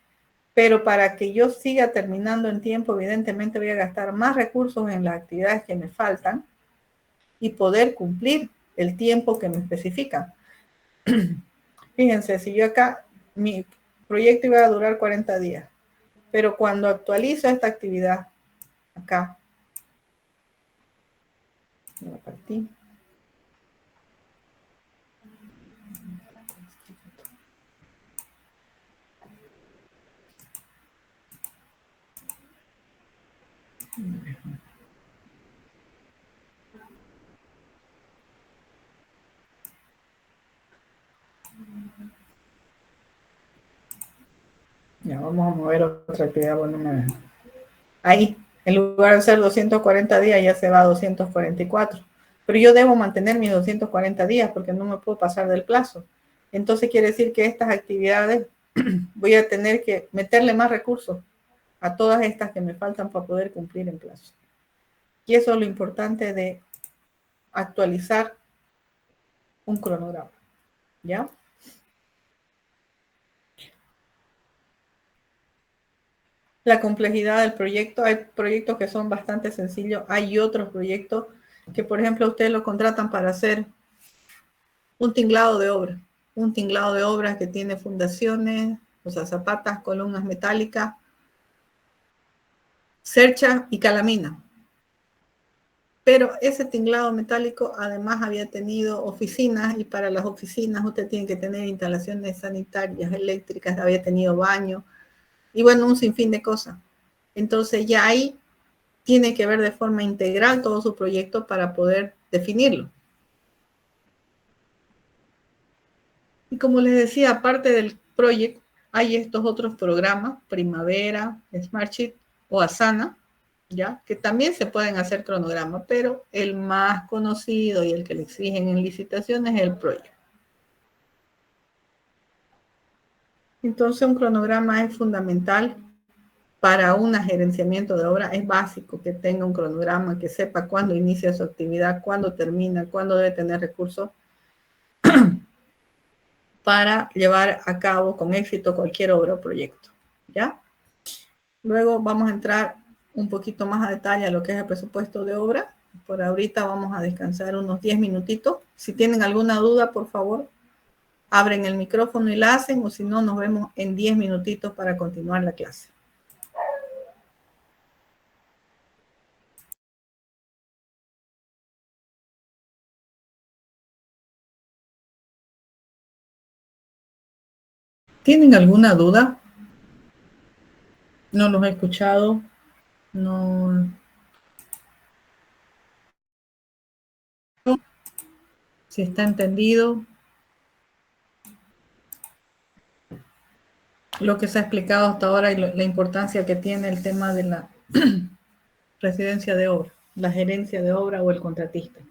Pero para que yo siga terminando en tiempo, evidentemente voy a gastar más recursos en las actividades que me faltan y poder cumplir el tiempo que me especifican. Fíjense, si yo acá, mi proyecto iba a durar 40 días, pero cuando actualizo esta actividad, acá, la partí. Ya, vamos a mover otra actividad, bueno, ahí, en lugar de ser 240 días, ya se va a 244. Pero yo debo mantener mis 240 días porque no me puedo pasar del plazo. Entonces quiere decir que estas actividades voy a tener que meterle más recursos a todas estas que me faltan para poder cumplir en plazo. Y eso es lo importante de actualizar un cronograma, ¿ya? La complejidad del proyecto, hay proyectos que son bastante sencillos, hay otros proyectos que, por ejemplo, ustedes lo contratan para hacer un tinglado de obras que tiene fundaciones, o sea, zapatas, columnas metálicas, cercha y calamina. Pero ese tinglado metálico además había tenido oficinas, y para las oficinas usted tiene que tener instalaciones sanitarias, eléctricas, había tenido baño, y bueno, un sinfín de cosas. Entonces ya ahí tiene que ver de forma integral todo su proyecto para poder definirlo. Y como les decía, aparte del proyecto, hay estos otros programas, Primavera, Smartsheet o Asana, ¿ya? Que también se pueden hacer cronogramas, pero el más conocido y el que le exigen en licitaciones es el proyecto. Entonces, un cronograma es fundamental para un gerenciamiento de obra. Es básico que tenga un cronograma, que sepa cuándo inicia su actividad, cuándo termina, cuándo debe tener recursos para llevar a cabo con éxito cualquier obra o proyecto, ¿ya? Luego vamos a entrar un poquito más a detalle a lo que es el presupuesto de obra. Por ahorita vamos a descansar unos 10 minutitos. Si tienen alguna duda, por favor, abren el micrófono y la hacen, o si no, nos vemos en 10 minutitos para continuar la clase. ¿Tienen alguna duda? No los he escuchado. No. Si está entendido lo que se ha explicado hasta ahora y la importancia que tiene el tema de la residencia de obra, la gerencia de obra o el contratista.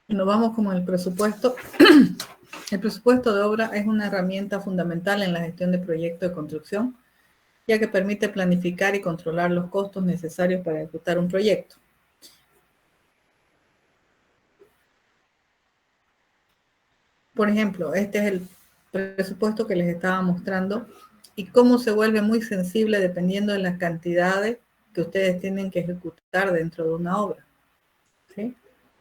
Nos vamos con el presupuesto. El presupuesto de obra es una herramienta fundamental en la gestión de proyectos de construcción, ya que permite planificar y controlar los costos necesarios para ejecutar un proyecto. Por ejemplo, este es el presupuesto que les estaba mostrando y cómo se vuelve muy sensible dependiendo de las cantidades que ustedes tienen que ejecutar dentro de una obra, ¿sí?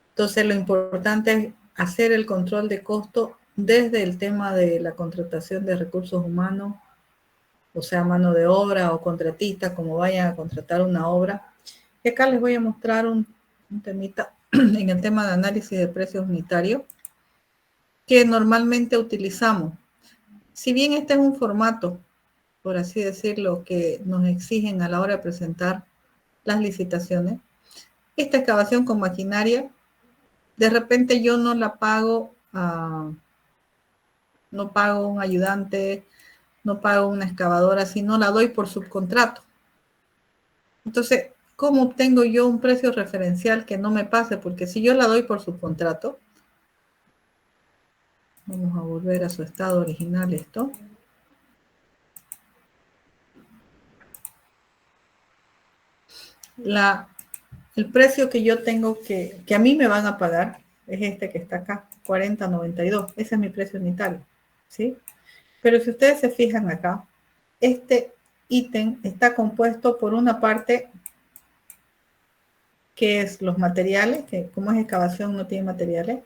Entonces, lo importante es hacer el control de costo desde el tema de la contratación de recursos humanos, o sea, mano de obra o contratista, como vayan a contratar una obra. Y acá les voy a mostrar un temita en el tema de análisis de precios unitarios que normalmente utilizamos. Si bien este es un formato, por así decirlo, que nos exigen a la hora de presentar las licitaciones, esta excavación con maquinaria, de repente yo no la pago, no pago un ayudante, no pago una excavadora, sino la doy por subcontrato. Entonces, ¿cómo obtengo yo un precio referencial que no me pase? Porque si yo la doy por subcontrato, vamos a volver a su estado original esto. El precio que yo tengo que a mí me van a pagar es este que está acá, 40.92. Ese es mi precio unitario, ¿sí? Pero si ustedes se fijan acá, este ítem está compuesto por una parte que es los materiales, que como es excavación no tiene materiales,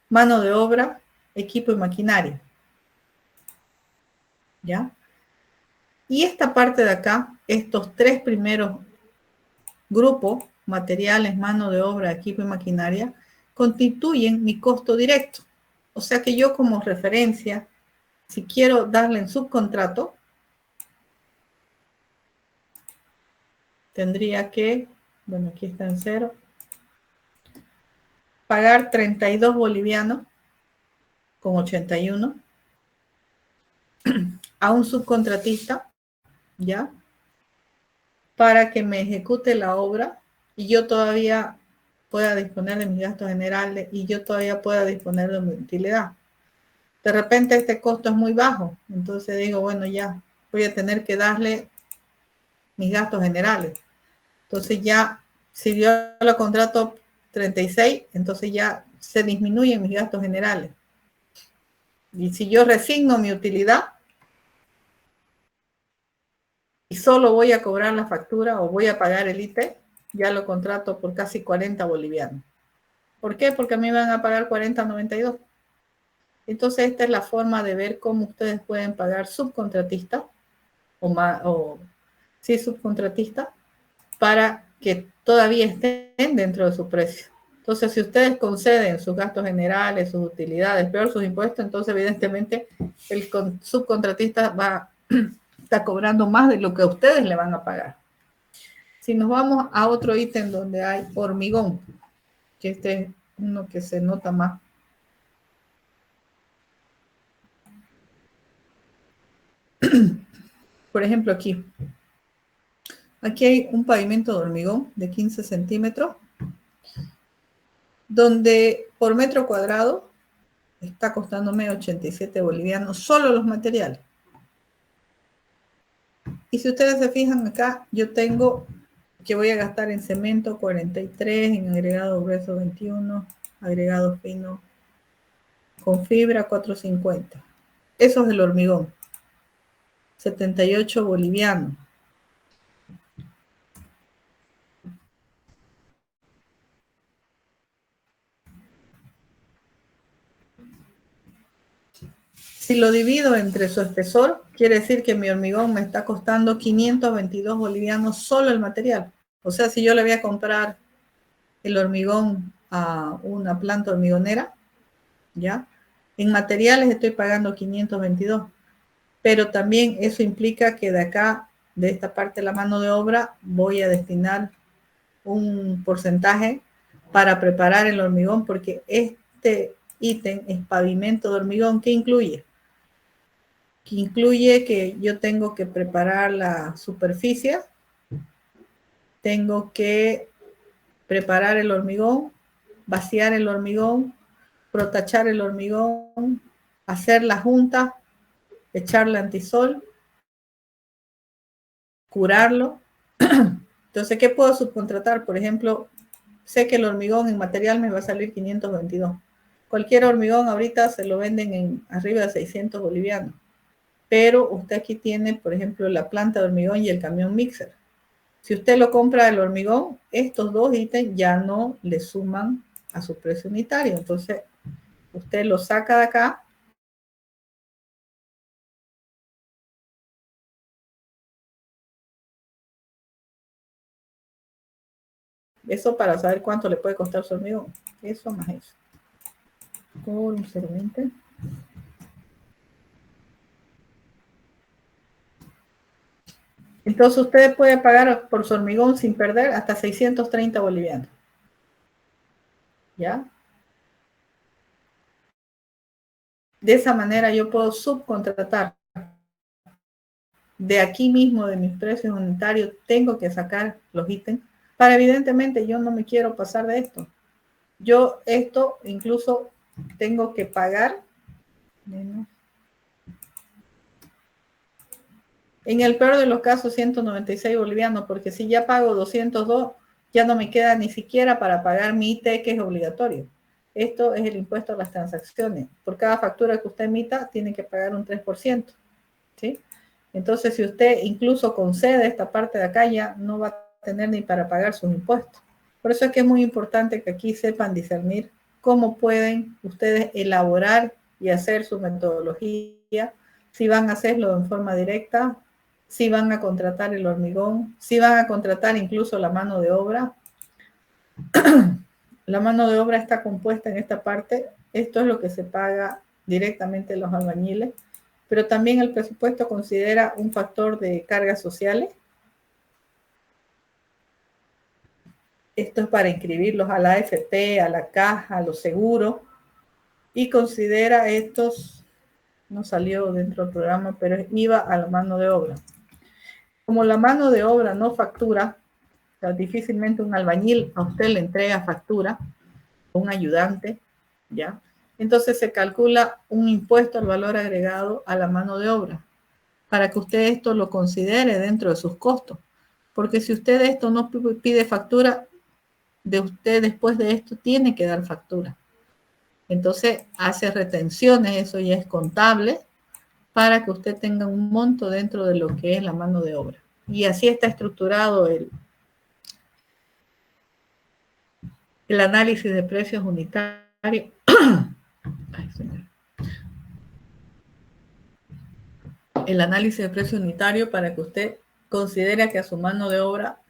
mano de obra, equipo y maquinaria, ¿ya? Y esta parte de acá, estos tres primeros grupos, materiales, mano de obra, equipo y maquinaria, constituyen mi costo directo. O sea que yo como referencia, si quiero darle en subcontrato, tendría que, bueno, aquí está en cero, pagar 32 bolivianos con 81 a un subcontratista, ¿ya? Para que me ejecute la obra y yo todavía pueda disponer de mis gastos generales y yo todavía pueda disponer de mi utilidad. De repente este costo es muy bajo, entonces digo, bueno, ya voy a tener que darle mis gastos generales. Entonces ya, si yo lo contrato 36, entonces ya se disminuyen mis gastos generales. Y si yo resigno mi utilidad y solo voy a cobrar la factura o voy a pagar el ITE, ya lo contrato por casi 40 bolivianos. ¿Por qué? Porque a mí me van a pagar 40.92. Entonces esta es la forma de ver cómo ustedes pueden pagar subcontratistas o sí, subcontratistas para que todavía estén dentro de su precio. Entonces, si ustedes conceden sus gastos generales, sus utilidades, peor sus impuestos, entonces evidentemente el subcontratista va está cobrando más de lo que ustedes le van a pagar. Si nos vamos a otro ítem donde hay hormigón, que este es uno que se nota más. Por ejemplo, aquí hay un pavimento de hormigón de 15 centímetros, donde por metro cuadrado está costándome 87 bolivianos solo los materiales. Y si ustedes se fijan acá, yo tengo que voy a gastar en cemento 43, en agregado grueso 21, agregado fino con fibra 450. Eso es el hormigón, 78 bolivianos. Si lo divido entre su espesor, quiere decir que mi hormigón me está costando 522 bolivianos solo el material. O sea, si yo le voy a comprar el hormigón a una planta hormigonera, ¿ya? En materiales estoy pagando 522, pero también eso implica que de acá, de esta parte de la mano de obra, voy a destinar un porcentaje para preparar el hormigón, porque este ítem es pavimento de hormigón. ¿Qué incluye? Que incluye que yo tengo que preparar la superficie, tengo que preparar el hormigón, vaciar el hormigón, protachar el hormigón, hacer la junta, echarle antisol, curarlo. Entonces, ¿qué puedo subcontratar? Por ejemplo, sé que el hormigón en material me va a salir 522. Cualquier hormigón ahorita se lo venden en arriba de 600 bolivianos. Pero usted aquí tiene, por ejemplo, la planta de hormigón y el camión mixer. Si usted lo compra el hormigón, estos dos ítems ya no le suman a su precio unitario. Entonces, usted lo saca de acá. Eso para saber cuánto le puede costar su hormigón. Eso más eso. Por un 0.20. Entonces usted puede pagar por su hormigón sin perder hasta 630 bolivianos. ¿Ya? De esa manera yo puedo subcontratar. De aquí mismo, de mis precios unitarios, tengo que sacar los ítems. Para evidentemente yo no me quiero pasar de esto. Yo esto incluso tengo que pagar menos. En el peor de los casos, 196 bolivianos, porque si ya pago 202, ya no me queda ni siquiera para pagar mi IT, que es obligatorio. Esto es el impuesto a las transacciones. Por cada factura que usted emita, tiene que pagar un 3%. ¿Sí? Entonces, si usted incluso concede esta parte de acá, ya no va a tener ni para pagar sus impuestos. Por eso es que es muy importante que aquí sepan discernir cómo pueden ustedes elaborar y hacer su metodología, si van a hacerlo en forma directa, si van a contratar el hormigón, si van a contratar incluso la mano de obra. La mano de obra está compuesta en esta parte. Esto es lo que se paga directamente a los albañiles, pero también el presupuesto considera un factor de cargas sociales. Esto es para inscribirlos a la AFP, a la caja, a los seguros, y considera estos, no salió dentro del programa, pero es IVA a la mano de obra. Como la mano de obra no factura, o sea, difícilmente un albañil a usted le entrega factura, un ayudante, ¿ya? Entonces se calcula un impuesto al valor agregado a la mano de obra, para que usted esto lo considere dentro de sus costos. Porque si usted esto no pide factura, de usted después de esto tiene que dar factura. Entonces hace retenciones, eso ya es contable, para que usted tenga un monto dentro de lo que es la mano de obra. Y así está estructurado el análisis de precios unitarios. El análisis de precio unitario para que usted considere que a su mano de obra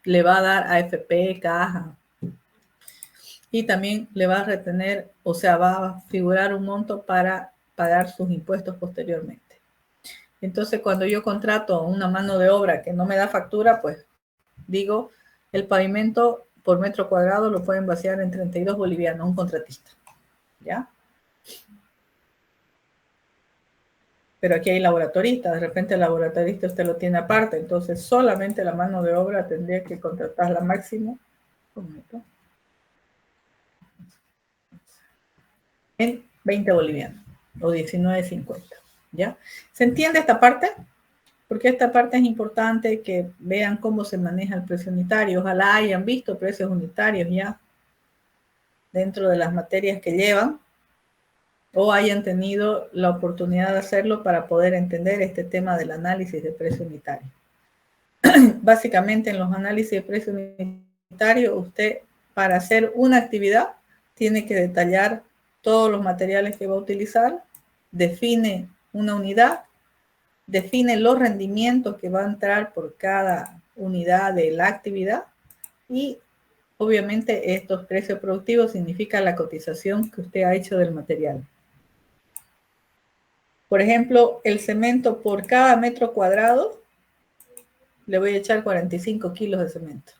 le va a dar AFP, caja, y también le va a retener, o sea, va a figurar un monto para pagar sus impuestos posteriormente. Entonces, cuando yo contrato una mano de obra que no me da factura, pues digo, el pavimento por metro cuadrado lo pueden vaciar en 32 bolivianos, un contratista, ¿ya? Pero aquí hay laboratoristas, de repente el laboratorista usted lo tiene aparte, entonces solamente la mano de obra tendría que contratarla máximo en 20 bolivianos o 19.50, ¿ya? ¿Se entiende esta parte? Porque esta parte es importante que vean cómo se maneja el precio unitario. Ojalá hayan visto precios unitarios ya dentro de las materias que llevan o hayan tenido la oportunidad de hacerlo para poder entender este tema del análisis de precio unitario. Básicamente en los análisis de precio unitario, usted para hacer una actividad tiene que detallar todos los materiales que va a utilizar, define una unidad, define los rendimientos que va a entrar por cada unidad de la actividad y obviamente estos precios productivos significan la cotización que usted ha hecho del material. Por ejemplo, el cemento por cada metro cuadrado le voy a echar 45 kilos de cemento.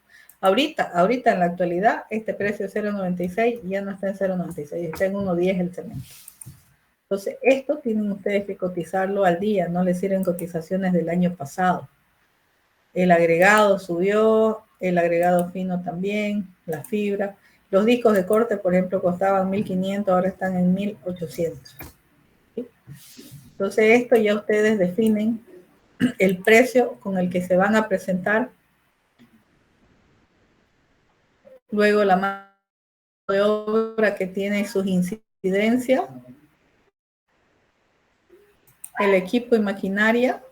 Ahorita en la actualidad, este precio 0.96 ya no está en 0.96, está en 1.10 el cemento. Entonces, esto tienen ustedes que cotizarlo al día, no les sirven cotizaciones del año pasado. El agregado subió, el agregado fino también, la fibra. Los discos de corte, por ejemplo, costaban 1.500, ahora están en 1.800. ¿Sí? Entonces, esto ya ustedes definen el precio con el que se van a presentar. Luego, la mano de obra que tiene sus incidencias, el equipo y maquinaria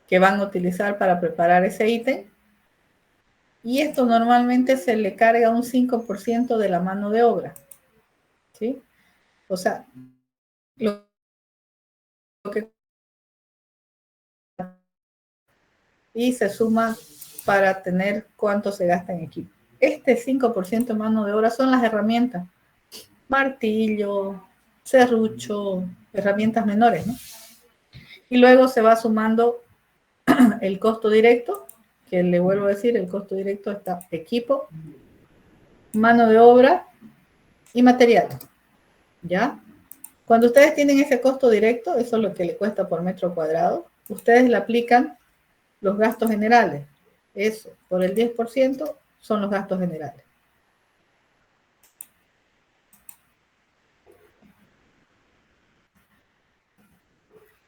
que van a utilizar para preparar ese ítem. Y esto normalmente se le carga un 5% de la mano de obra. ¿Sí? O sea, lo que... Y se suma para tener cuánto se gasta en equipo. Este 5% de mano de obra son las herramientas. Martillo, serrucho, herramientas menores, ¿no? Y luego se va sumando el costo directo, que le vuelvo a decir, el costo directo está equipo, mano de obra y material. ¿Ya? Cuando ustedes tienen ese costo directo, eso es lo que le cuesta por metro cuadrado, ustedes le aplican los gastos generales. Eso, por el 10% son los gastos generales.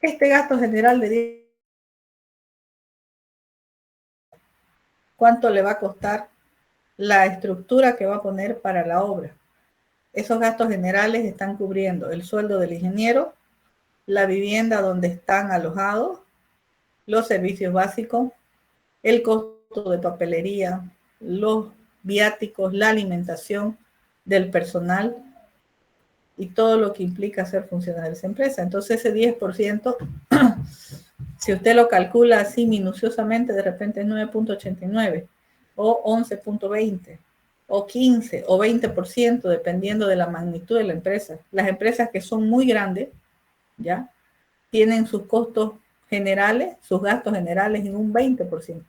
Este gasto general de 10, ¿cuánto le va a costar la estructura que va a poner para la obra? Esos gastos generales están cubriendo el sueldo del ingeniero, la vivienda donde están alojados, los servicios básicos, el costo de papelería, los viáticos, la alimentación del personal y todo lo que implica hacer funcionar esa empresa. Entonces ese 10%, si usted lo calcula así minuciosamente, de repente es 9.89 o 11.20 o 15 o 20%, dependiendo de la magnitud de la empresa. Las empresas que son muy grandes, ¿ya? Tienen sus costos generales, sus gastos generales en un 20%.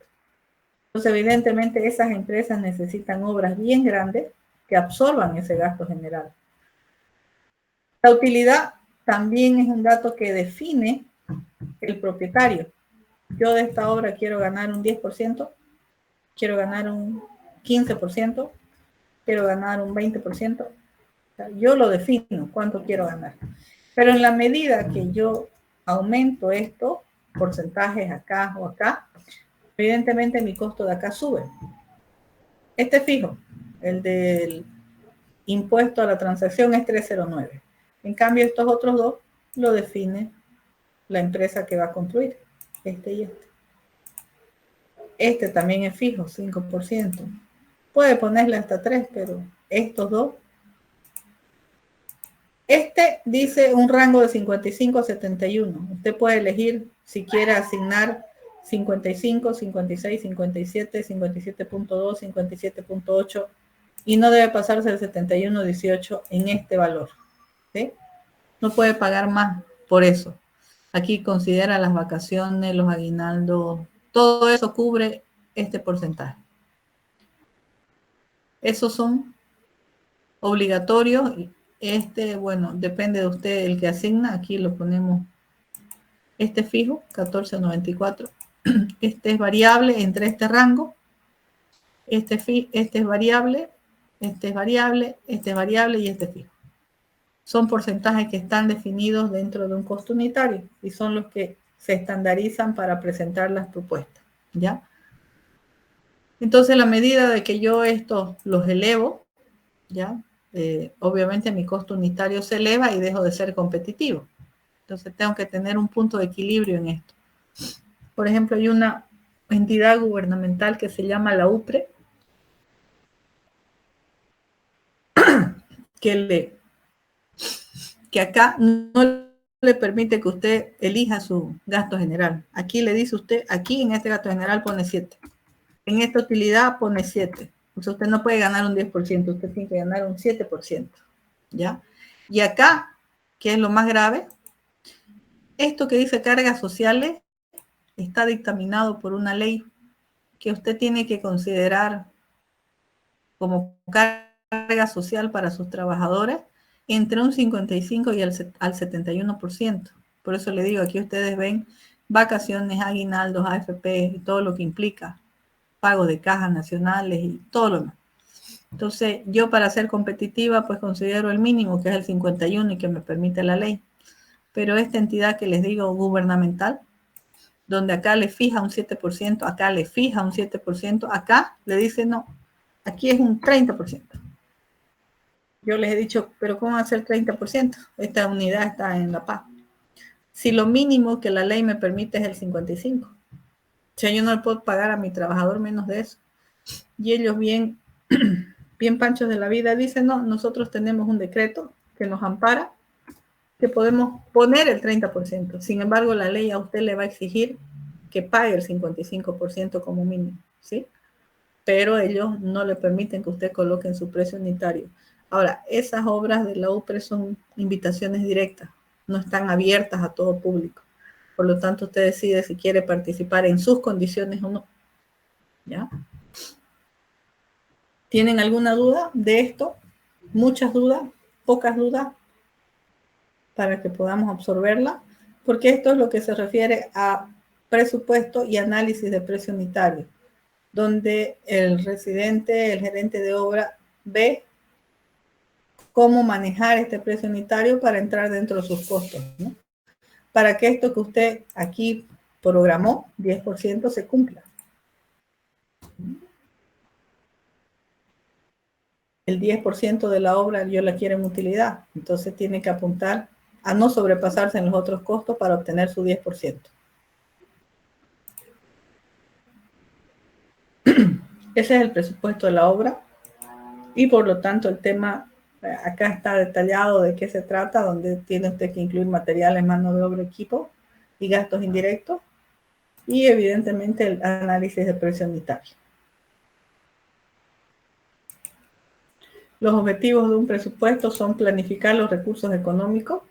Entonces, evidentemente, esas empresas necesitan obras bien grandes que absorban ese gasto general. La utilidad también es un dato que define el propietario. Yo de esta obra quiero ganar un 10%, quiero ganar un 15%, quiero ganar un 20%. O sea, yo lo defino, cuánto quiero ganar. Pero en la medida que yo aumento estos porcentajes acá o acá, evidentemente mi costo de acá sube. Este fijo, el del impuesto a la transacción, es 309. En cambio, estos otros dos lo define la empresa que va a construir, este y este. Este también es fijo, 5%. Puede ponerle hasta 3, pero estos dos. Este dice un rango de 55 a 71. Usted puede elegir si quiere asignar 55, 56, 57, 57.2, 57.8 y no debe pasarse el 71.18 en este valor. ¿Sí? No puede pagar más por eso. Aquí considera las vacaciones, los aguinaldos, todo eso cubre este porcentaje. Esos son obligatorios. Bueno, depende de usted el que asigna. Aquí lo ponemos. Este fijo, 14.94. Este es variable entre este rango. Este es variable, este es variable, este es variable y este es fijo. Son porcentajes que están definidos dentro de un costo unitario y son los que se estandarizan para presentar las propuestas, ¿ya? Entonces, a la medida de que yo estos los elevo, ¿ya? Obviamente mi costo unitario se eleva y dejo de ser competitivo. Entonces, tengo que tener un punto de equilibrio en esto. Por ejemplo, hay una entidad gubernamental que se llama la UPRE, que acá no le permite que usted elija su gasto general. Aquí le dice usted, aquí en este gasto general pone 7. En esta utilidad pone 7. O sea, usted no puede ganar un 10%, usted tiene que ganar un 7%. ¿Ya? Y acá, que es lo más grave, esto que dice cargas sociales está dictaminado por una ley que usted tiene que considerar como carga social para sus trabajadores entre un 55 y al 71%. Por eso le digo, aquí ustedes ven vacaciones, aguinaldos, AFP y todo lo que implica, pagos de cajas nacionales y todo lo demás. Entonces, yo para ser competitiva, pues considero el mínimo, que es el 51 y que me permite la ley. Pero esta entidad que les digo gubernamental, donde acá le fija un 7%, acá le fija un 7%, acá le dice no, aquí es un 30%. Yo les he dicho, pero ¿cómo va a ser 30%? Esta unidad está en La Paz. Si lo mínimo que la ley me permite es el 55%. O sea, yo no le puedo pagar a mi trabajador menos de eso. Y ellos bien, bien panchos de la vida dicen, no, nosotros tenemos un decreto que nos ampara, que podemos poner el 30%. Sin embargo, la ley a usted le va a exigir que pague el 55% como mínimo, ¿sí? Pero ellos no le permiten que usted coloque en su precio unitario. Ahora, esas obras de la UPRE son invitaciones directas, no están abiertas a todo público. Por lo tanto, usted decide si quiere participar en sus condiciones o no. ¿Ya? ¿Tienen alguna duda de esto? ¿Muchas dudas? ¿Pocas dudas? Para que podamos absorberla, porque esto es lo que se refiere a presupuesto y análisis de precio unitario, donde el residente, el gerente de obra, ve cómo manejar este precio unitario para entrar dentro de sus costos, ¿no? Para que esto que usted aquí programó, 10%, se cumpla. El 10% de la obra yo la quiero en utilidad, entonces tiene que apuntar a no sobrepasarse en los otros costos para obtener su 10%. Ese es el presupuesto de la obra y por lo tanto el tema, acá está detallado de qué se trata, donde tiene usted que incluir materiales, mano de obra, equipo y gastos indirectos y evidentemente el análisis de precio unitario. Los objetivos de un presupuesto son planificar los recursos económicos,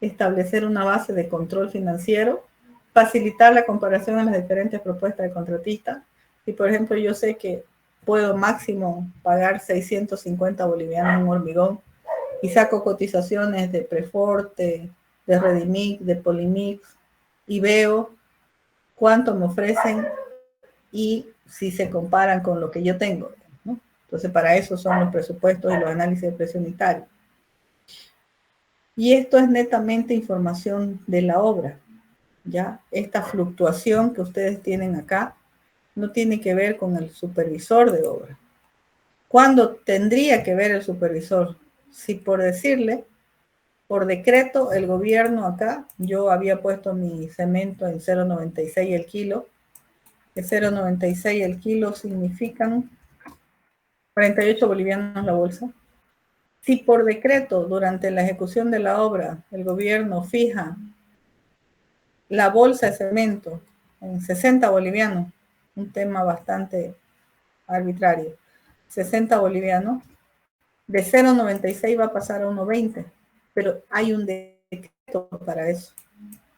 establecer una base de control financiero, facilitar la comparación de las diferentes propuestas de contratistas. Si, por ejemplo, yo sé que puedo máximo pagar 650 bolivianos en un hormigón y saco cotizaciones de Preforte, de Redimix, de Polimix y veo cuánto me ofrecen y si se comparan con lo que yo tengo, ¿no? Entonces, para eso son los presupuestos y los análisis de precio unitario. Y esto es netamente información de la obra, ¿ya? Esta fluctuación que ustedes tienen acá no tiene que ver con el supervisor de obra. ¿Cuándo tendría que ver el supervisor? Si por decirle, por decreto, el gobierno acá, yo había puesto mi cemento en 0,96 el kilo, que 0,96 el kilo significan 48 bolivianos la bolsa. Si por decreto, durante la ejecución de la obra, el gobierno fija la bolsa de cemento en 60 bolivianos, un tema bastante arbitrario, 60 bolivianos, de 0,96 va a pasar a 1,20, pero hay un decreto para eso,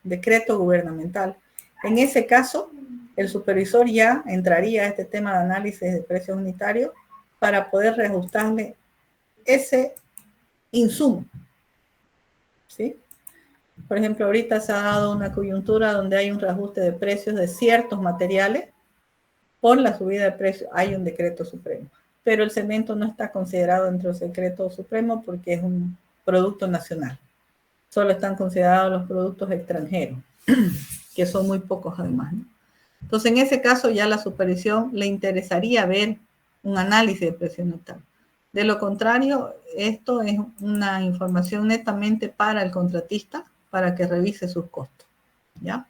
decreto gubernamental. En ese caso, el supervisor ya entraría a este tema de análisis de precios unitarios para poder reajustarle ese insumo, ¿sí? Por ejemplo, ahorita se ha dado una coyuntura donde hay un reajuste de precios de ciertos materiales por la subida de precios. Hay un decreto supremo, pero el cemento no está considerado dentro del decreto supremo porque es un producto nacional. Solo están considerados los productos extranjeros, que son muy pocos además, ¿no? Entonces, en ese caso ya la supervisión le interesaría ver un análisis de precio unitario. De lo contrario, esto es una información netamente para el contratista, para que revise sus costos, ¿ya?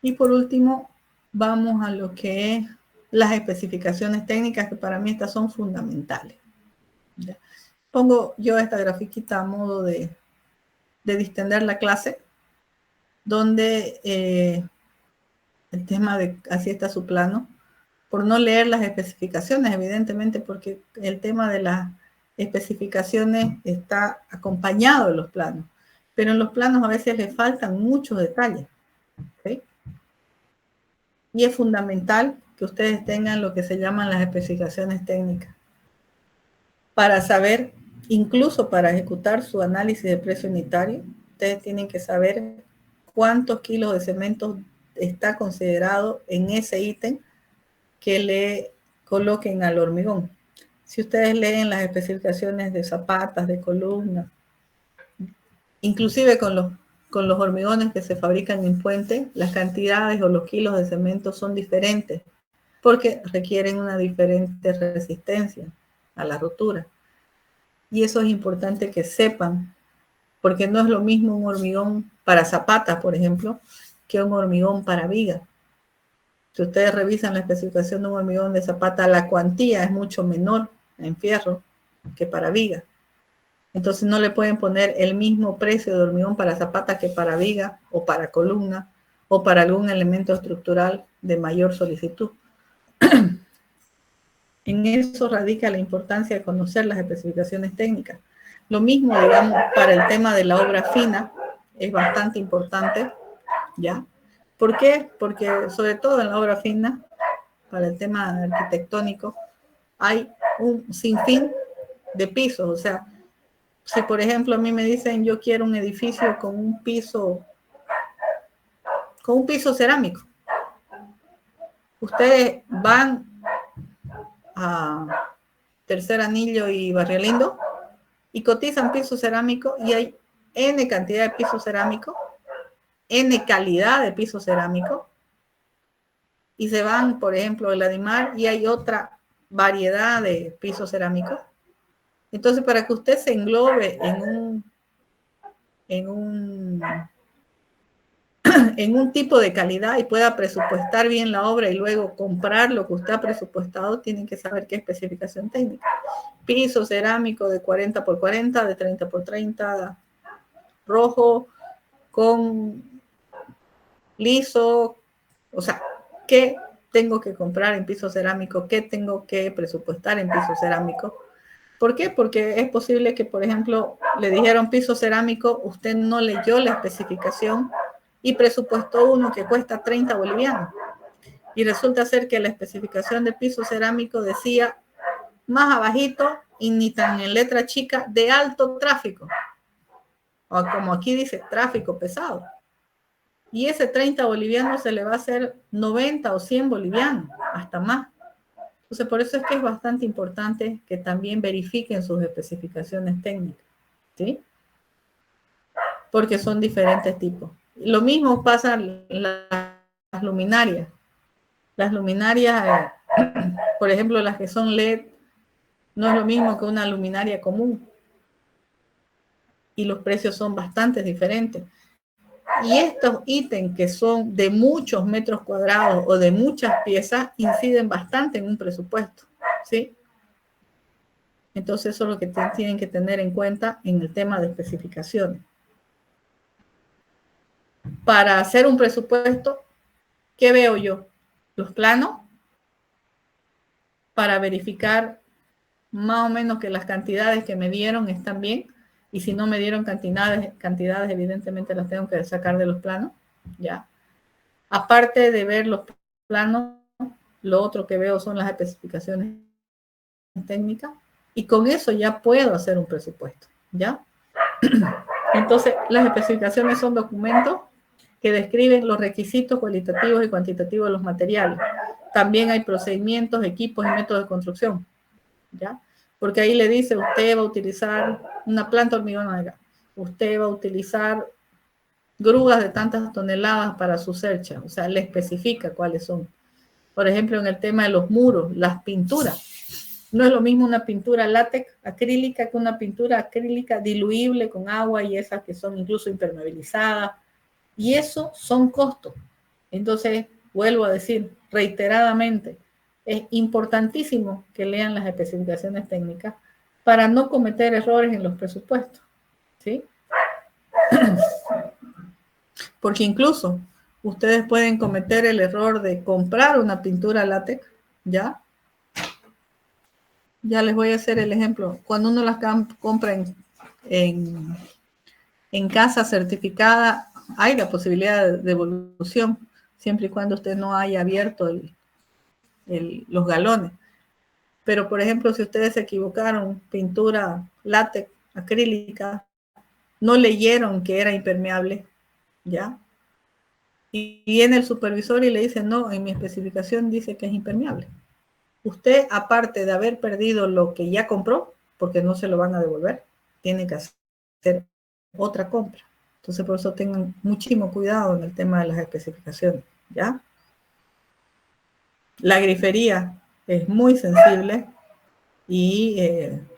Y por último, vamos a lo que es las especificaciones técnicas, que para mí estas son fundamentales, ¿ya? Pongo yo esta grafiquita a modo de distender la clase, donde el tema de así está su plano, por no leer las especificaciones, evidentemente, porque el tema de las especificaciones está acompañado de los planos, pero en los planos a veces le faltan muchos detalles, ¿sí? Y es fundamental que ustedes tengan lo que se llaman las especificaciones técnicas para saber, incluso para ejecutar su análisis de precio unitario, ustedes tienen que saber cuántos kilos de cemento está considerado en ese ítem que le coloquen al hormigón. Si ustedes leen las especificaciones de zapatas, de columnas, inclusive con los hormigones que se fabrican en puente, las cantidades o los kilos de cemento son diferentes porque requieren una diferente resistencia a la rotura. Y eso es importante que sepan, porque no es lo mismo un hormigón para zapatas, por ejemplo, que un hormigón para viga. Si ustedes revisan la especificación de un hormigón de zapata, la cuantía es mucho menor en fierro que para viga. Entonces no le pueden poner el mismo precio de hormigón para zapata que para viga o para columna o para algún elemento estructural de mayor solicitud. En eso radica la importancia de conocer las especificaciones técnicas. Lo mismo, digamos, para el tema de la obra fina, es bastante importante, ¿ya? ¿Por qué? Porque sobre todo en la obra fina, para el tema arquitectónico, hay un sinfín de pisos. O sea, si por ejemplo a mí me dicen yo quiero un edificio con un piso cerámico, ustedes van a Tercer Anillo y Barrio Lindo y cotizan piso cerámico y hay N cantidad de piso cerámico, N calidad de piso cerámico, y se van, por ejemplo, el Adimar y hay otra variedad de pisos cerámicos. Entonces, para que usted se englobe en un tipo de calidad y pueda presupuestar bien la obra y luego comprar lo que usted ha presupuestado, tienen que saber qué especificación técnica. Piso cerámico de 40 por 40, de 30 por 30, rojo, con liso, o sea, ¿qué tengo que comprar en piso cerámico? ¿Qué tengo que presupuestar en piso cerámico? ¿Por qué? Porque es posible que, por ejemplo, le dijeron piso cerámico, usted no leyó la especificación y presupuestó uno que cuesta 30 bolivianos. Y resulta ser que la especificación de piso cerámico decía más abajito y ni tan en letra chica, de alto tráfico. O como aquí dice, tráfico pesado. Y ese 30 bolivianos se le va a hacer 90 o 100 bolivianos, hasta más. Entonces, por eso es que es bastante importante que también verifiquen sus especificaciones técnicas, ¿sí? Porque son diferentes tipos. Lo mismo pasa en las luminarias. Las luminarias, por ejemplo, las que son LED, no es lo mismo que una luminaria común. Y los precios son bastante diferentes. Y estos ítems que son de muchos metros cuadrados o de muchas piezas inciden bastante en un presupuesto, ¿sí? Entonces eso es lo que tienen que tener en cuenta en el tema de especificaciones. Para hacer un presupuesto, ¿qué veo yo? Los planos para verificar más o menos que las cantidades que me dieron están bien. Y si no me dieron cantidades, evidentemente las tengo que sacar de los planos, ¿ya? Aparte de ver los planos, lo otro que veo son las especificaciones técnicas y con eso ya puedo hacer un presupuesto, ¿ya? Entonces, las especificaciones son documentos que describen los requisitos cualitativos y cuantitativos de los materiales. También hay procedimientos, equipos y métodos de construcción, ¿ya? Porque ahí le dice, usted va a utilizar una planta hormigonera, usted va a utilizar grúas de tantas toneladas para su cercha, o sea, le especifica cuáles son. Por ejemplo, en el tema de los muros, las pinturas. No es lo mismo una pintura látex acrílica que una pintura acrílica diluible con agua y esas que son incluso impermeabilizadas. Y eso son costos. Entonces, vuelvo a decir reiteradamente, es importantísimo que lean las especificaciones técnicas para no cometer errores en los presupuestos, ¿sí? Porque incluso ustedes pueden cometer el error de comprar una pintura látex, ¿ya? Ya les voy a hacer el ejemplo. Cuando uno las compra en casa certificada, hay la posibilidad de devolución, siempre y cuando usted no haya abierto los galones. Pero, por ejemplo, si ustedes se equivocaron, pintura látex acrílica, no leyeron que era impermeable, ¿ya? Y viene el supervisor y le dice, no, en mi especificación dice que es impermeable. Usted, aparte de haber perdido lo que ya compró, porque no se lo van a devolver, tiene que hacer otra compra. Entonces, por eso tengan muchísimo cuidado en el tema de las especificaciones, ¿ya? La grifería es muy sensible y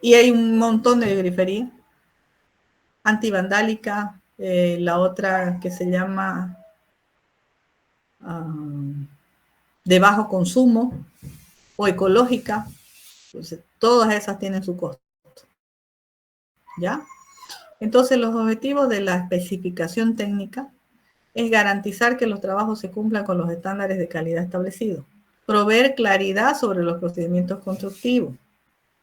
hay un montón de grifería antivandálica, la otra que se llama de bajo consumo o ecológica. Entonces, todas esas tienen su costo, ¿ya? Entonces, los objetivos de la especificación técnica es garantizar que los trabajos se cumplan con los estándares de calidad establecidos, proveer claridad sobre los procedimientos constructivos,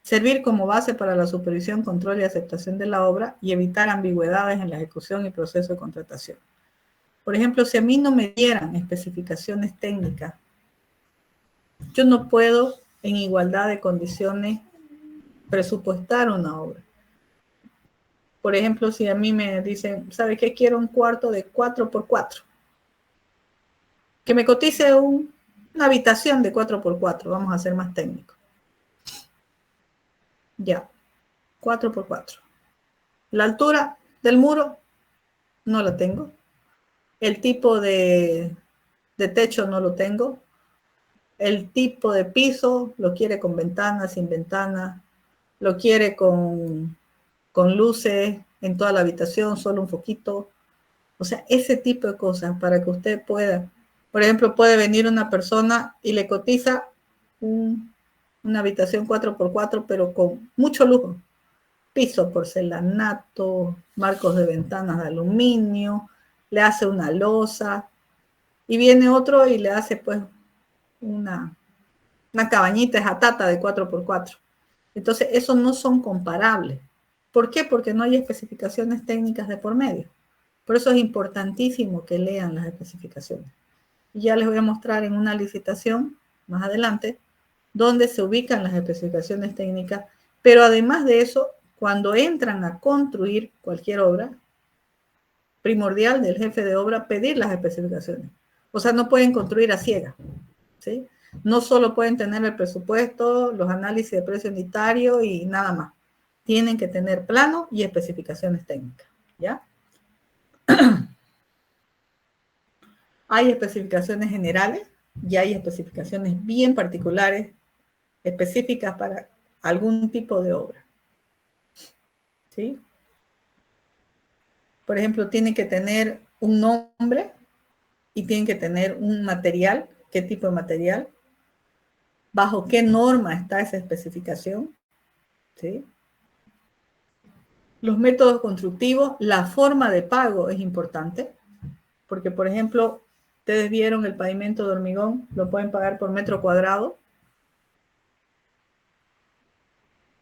servir como base para la supervisión, control y aceptación de la obra y evitar ambigüedades en la ejecución y proceso de contratación. Por ejemplo, si a mí no me dieran especificaciones técnicas, yo no puedo en igualdad de condiciones presupuestar una obra. Por ejemplo, si a mí me dicen, ¿sabe qué? Quiero un cuarto de 4x4. Que me cotice una habitación de 4x4. Vamos a ser más técnicos. Ya, 4x4. La altura del muro no la tengo. El tipo de techo no lo tengo. El tipo de piso lo quiere con ventana, sin ventana. Lo quiere con luces en toda la habitación, solo un foquito. O sea, ese tipo de cosas para que usted pueda, por ejemplo, puede venir una persona y le cotiza una habitación 4x4, pero con mucho lujo. Piso porcelanato, marcos de ventanas de aluminio, le hace una losa, y viene otro y le hace pues una cabañita jatata de 4x4. Entonces, esos no son comparables. ¿Por qué? Porque no hay especificaciones técnicas de por medio. Por eso es importantísimo que lean las especificaciones. Y ya les voy a mostrar en una licitación más adelante donde se ubican las especificaciones técnicas, pero además de eso, cuando entran a construir cualquier obra, primordial del jefe de obra pedir las especificaciones. O sea, no pueden construir a ciegas, ¿sí? No solo pueden tener el presupuesto, los análisis de precio unitario y nada más. Tienen que tener plano y especificaciones técnicas, ¿ya? Hay especificaciones generales y hay especificaciones bien particulares, específicas para algún tipo de obra, ¿sí? Por ejemplo, tienen que tener un nombre y tienen que tener un material, qué tipo de material, bajo qué norma está esa especificación, ¿sí? Los métodos constructivos, la forma de pago es importante, porque por ejemplo, ustedes vieron el pavimento de hormigón, lo pueden pagar por metro cuadrado.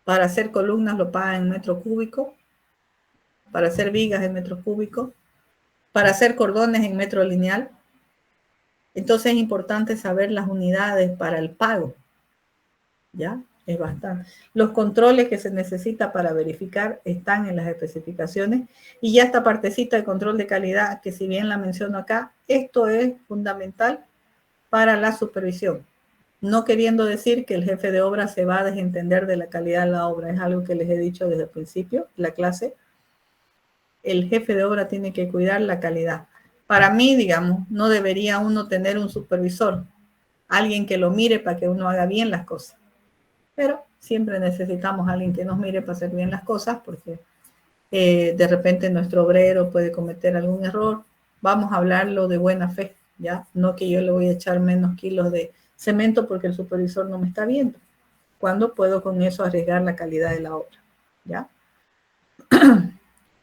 Para hacer columnas lo pagan en metro cúbico, para hacer vigas en metro cúbico, para hacer cordones en metro lineal. Entonces es importante saber las unidades para el pago, ¿ya? Es bastante. Los controles que se necesita para verificar están en las especificaciones y ya esta partecita de control de calidad, que si bien la menciono acá, esto es fundamental para la supervisión. No queriendo decir que el jefe de obra se va a desentender de la calidad de la obra, es algo que les he dicho desde el principio de la clase. El jefe de obra tiene que cuidar la calidad. Para mí, digamos, no debería uno tener un supervisor, alguien que lo mire para que uno haga bien las cosas. Pero siempre necesitamos a alguien que nos mire para hacer bien las cosas, porque de repente nuestro obrero puede cometer algún error. Vamos a hablarlo de buena fe, ¿ya? No que yo le voy a echar menos kilos de cemento porque el supervisor no me está viendo. ¿Cuándo puedo con eso arriesgar la calidad de la obra? ¿Ya?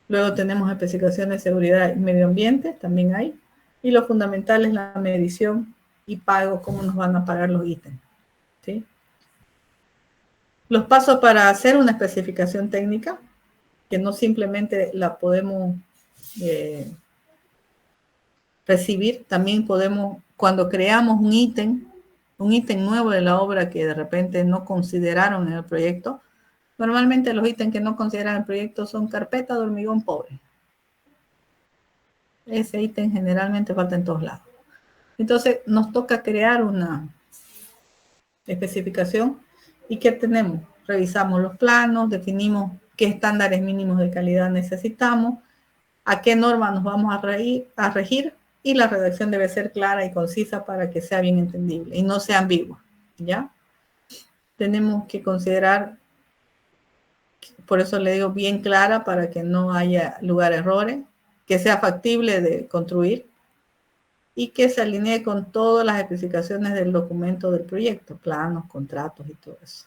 Luego tenemos especificaciones de seguridad y medio ambiente, también hay. Y lo fundamental es la medición y pago, cómo nos van a pagar los ítems, ¿sí? Los pasos para hacer una especificación técnica, que no simplemente la podemos recibir, también podemos, cuando creamos un ítem nuevo de la obra que de repente no consideraron en el proyecto, normalmente los ítems que no consideran el proyecto son carpeta de hormigón pobre. Ese ítem generalmente falta en todos lados. Entonces, nos toca crear una especificación. ¿Y qué tenemos? Revisamos los planos, definimos qué estándares mínimos de calidad necesitamos, a qué norma nos vamos a regir, y la redacción debe ser clara y concisa para que sea bien entendible y no sea ambigua, ¿ya? Tenemos que considerar, por eso le digo bien clara, para que no haya lugar a errores, que sea factible de construir y que se alinee con todas las especificaciones del documento del proyecto, planos, contratos y todo eso.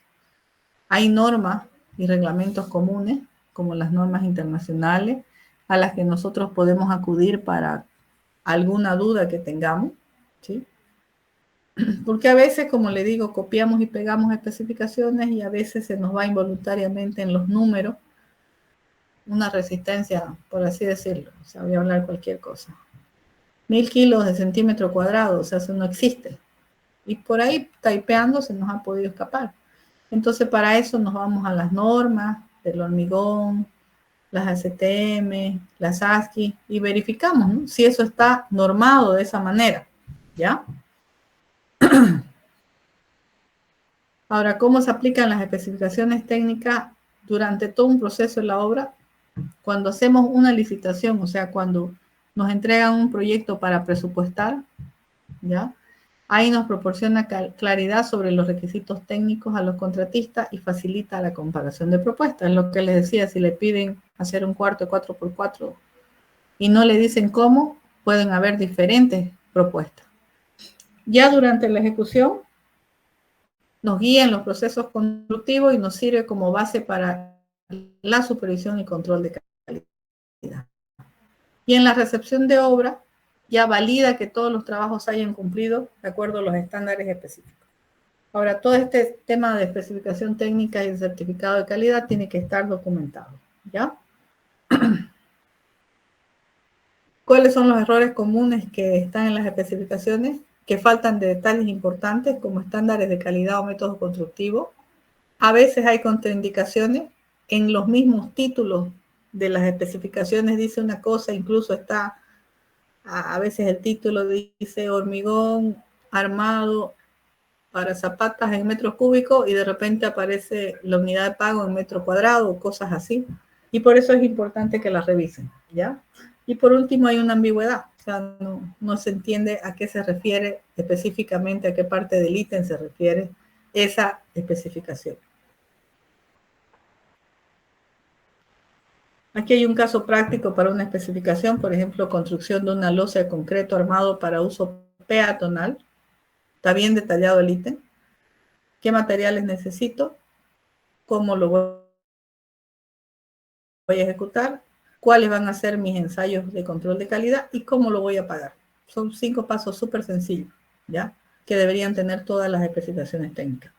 Hay normas y reglamentos comunes, como las normas internacionales, a las que nosotros podemos acudir para alguna duda que tengamos, ¿sí? Porque a veces, como le digo, copiamos y pegamos especificaciones y a veces se nos va involuntariamente en los números una resistencia, por así decirlo. O sea, voy a hablar cualquier cosa. 1000 kilos de centímetro cuadrado, o sea, eso no existe. Y por ahí, typeando, se nos ha podido escapar. Entonces, para eso nos vamos a las normas del hormigón, las ACTM, las ASCII, y verificamos, ¿no?, si eso está normado de esa manera, ¿ya? Ahora, ¿cómo se aplican las especificaciones técnicas durante todo un proceso de la obra? Cuando hacemos una licitación, o sea, cuando nos entregan un proyecto para presupuestar, ¿ya? Ahí nos proporciona claridad sobre los requisitos técnicos a los contratistas y facilita la comparación de propuestas. Es lo que les decía, si le piden hacer un cuarto de 4x4 y no le dicen cómo, pueden haber diferentes propuestas. Ya durante la ejecución, nos guía en los procesos constructivos y nos sirve como base para la supervisión y control de calidad. Y en la recepción de obra, ya valida que todos los trabajos hayan cumplido de acuerdo a los estándares específicos. Ahora, todo este tema de especificación técnica y certificado de calidad tiene que estar documentado, ¿ya? ¿Cuáles son los errores comunes que están en las especificaciones? Que faltan de detalles importantes como estándares de calidad o métodos constructivos. A veces hay contraindicaciones en los mismos títulos de las especificaciones, dice una cosa, incluso está, a veces el título dice hormigón armado para zapatas en metros cúbicos y de repente aparece la unidad de pago en metro cuadrado o cosas así. Y por eso es importante que las revisen, ¿ya? Y por último hay una ambigüedad, o sea, no se entiende a qué se refiere específicamente, a qué parte del ítem se refiere esa especificación. Aquí hay un caso práctico para una especificación, por ejemplo, construcción de una losa de concreto armado para uso peatonal. Está bien detallado el ítem. ¿Qué materiales necesito? ¿Cómo lo voy a ejecutar? ¿Cuáles van a ser mis ensayos de control de calidad? ¿Y cómo lo voy a pagar? Son 5 pasos súper sencillos, ¿ya? Que deberían tener todas las especificaciones técnicas.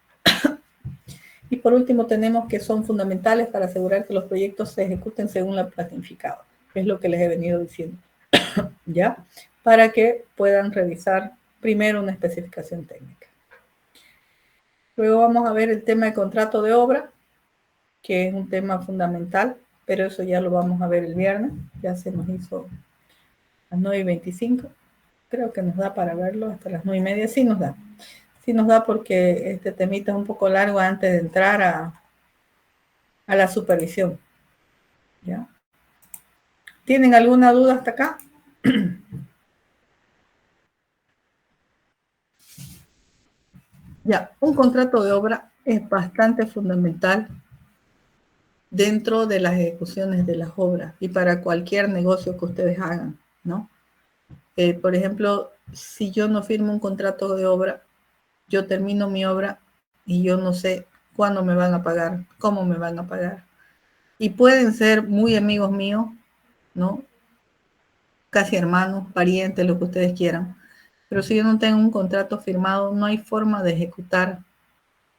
Y por último tenemos que son fundamentales para asegurar que los proyectos se ejecuten según lo planificado, que es lo que les he venido diciendo, ¿ya? Para que puedan revisar primero una especificación técnica. Luego vamos a ver el tema de contrato de obra, que es un tema fundamental, pero eso ya lo vamos a ver el viernes, ya se nos hizo las 9:25, creo que nos da para verlo hasta las 9:30, sí nos da porque este temita es un poco largo antes de entrar a la supervisión, ¿ya? ¿Tienen alguna duda hasta acá? Ya, un contrato de obra es bastante fundamental dentro de las ejecuciones de las obras y para cualquier negocio que ustedes hagan, ¿no? Por ejemplo, si yo no firmo un contrato de obra, yo termino mi obra y yo no sé cuándo me van a pagar, cómo me van a pagar. Y pueden ser muy amigos míos, ¿no? Casi hermanos, parientes, lo que ustedes quieran. Pero si yo no tengo un contrato firmado, no hay forma de ejecutar